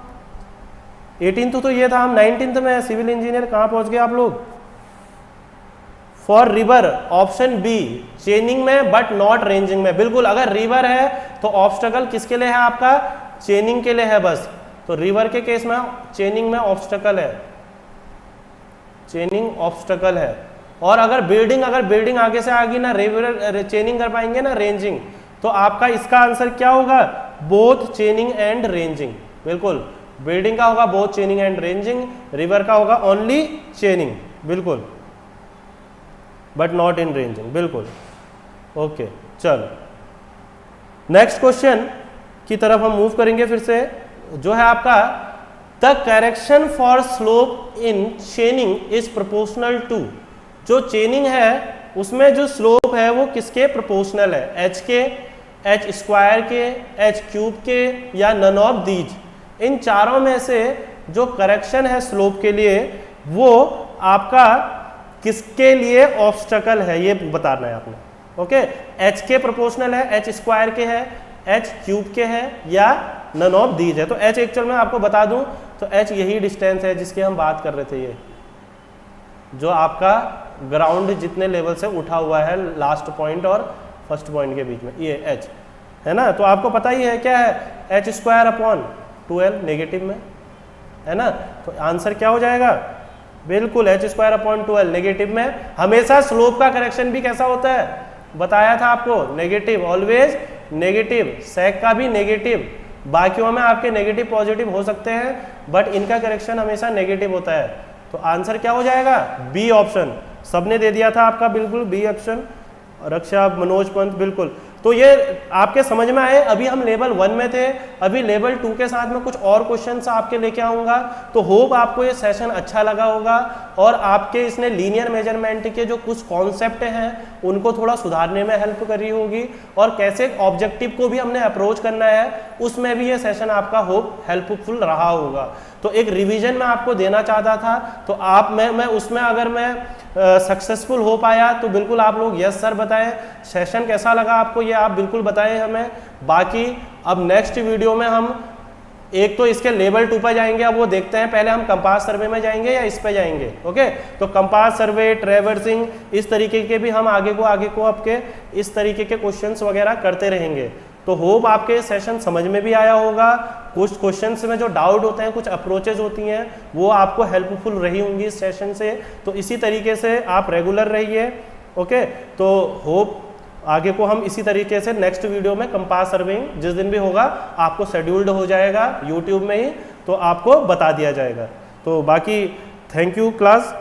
18th तो ये था, हम 19th में सिविल इंजीनियर कहाँ पहुंच गए आप लोग? For river option B, chaining में बट नॉट रेंजिंग में। बिल्कुल, अगर रिवर है तो ऑब्स्टेकल किसके लिए है आपका? चेनिंग के लिए है बस। तो रिवर के केस में चेनिंग में ऑब्स्टेकल है, चेनिंग ऑब्स्टेकल है। और अगर बिल्डिंग आगे से आगे ना रिवर चेनिंग कर पाएंगे ना रेंजिंग, तो आपका इसका आंसर क्या होगा? Both चेनिंग and ranging. बिल्कुल, बिल्डिंग का होगा बोथ चेनिंग एंड रेंजिंग, रिवर का होगा ओनली चेनिंग, बिल्कुल, बट नॉट इन रेंजिंग। बिल्कुल, ओके, चलो नेक्स्ट क्वेश्चन की तरफ हम मूव करेंगे फिर से, जो है आपका the correction for slope in chaining is proportional to. जो चेनिंग है उसमें जो स्लोप है वो किसके प्रोपोर्शनल है? एच के, एच स्क्वायर के, एच क्यूब के, या नन ऑफ दीज। इन चारों में से जो करेक्शन है स्लोप के लिए वो आपका किसके लिए ऑब्स्टेकल है ये बताना है आपने। ओके, एच के प्रोपोर्शनल है, एच स्क्वायर के है, एच क्यूब के है, या नन ऑफ दीज है। तो एच एक्चुअल में आपको बता दूं तो एच यही डिस्टेंस है जिसकी हम बात कर रहे थे, ये जो आपका ग्राउंड जितने लेवल से उठा हुआ है लास्ट पॉइंट और फर्स्ट पॉइंट के बीच में, ये एच है ना। तो आपको पता ही है क्या है, एच स्क्वायर अपॉन 12 नेगेटिव में, है ना। तो आंसर क्या हो जाएगा? बिल्कुल एच स्क्वायर अपॉन 12 नेगेटिव में। हमेशा स्लोप का करेक्शन भी कैसा होता है बताया था आपको, नेगेटिव, ऑलवेज नेगेटिव। सेक का भी नेगेटिव, बाकियों में आपके नेगेटिव पॉजिटिव हो सकते हैं बट इनका करेक्शन हमेशा नेगेटिव होता है। तो आंसर क्या हो जाएगा? B option. सबने दे दिया था आपका, बिल्कुल बी ऑप्शन। रक्षा मनोज पंत, बिल्कुल। तो ये आपके समझ में आए। अभी हम लेवल 1 में थे, अभी लेवल 2 के साथ में कुछ और क्वेश्चंस आपके लेके आऊँगा। तो होप आपको ये सेशन अच्छा लगा होगा और आपके इसने लीनियर मेजरमेंट के जो कुछ कॉन्सेप्ट हैं उनको थोड़ा सुधारने में हेल्प करी होगी, और कैसे ऑब्जेक्टिव को भी हमने अप्रोच करना है उसमें भी ये सेशन आपका होप हेल्पफुल रहा होगा। तो एक रिवीजन मैं आपको देना चाहता था, तो आप मैं उसमें अगर मैं सक्सेसफुल हो पाया तो बिल्कुल आप लोग यस सर बताएं। सेशन कैसा लगा आपको ये आप बिल्कुल बताएं हमें। बाकी अब नेक्स्ट वीडियो में हम एक तो इसके लेवल 2 पर जाएंगे, अब वो देखते हैं पहले हम कंपास सर्वे में जाएंगे या इस पे जाएंगे। ओके, तो कंपास सर्वे, ट्रैवर्सिंग, इस तरीके के भी हम आगे को आपके इस तरीके के क्वेश्चंस वगैरह करते रहेंगे। तो होप आपके सेशन समझ में भी आया होगा। कुछ क्वेश्चंस में जो डाउट होते हैं, कुछ अप्रोचेज होती हैं, वो आपको हेल्पफुल रही होंगी इस सेशन से। तो इसी तरीके से आप रेगुलर रहिए। ओके, तो होप आगे को हम इसी तरीके से नेक्स्ट वीडियो में कंपास सर्विंग जिस दिन भी होगा आपको शेड्यूल्ड हो जाएगा यूट्यूब में ही, तो आपको बता दिया जाएगा। तो बाकी थैंक यू क्लास।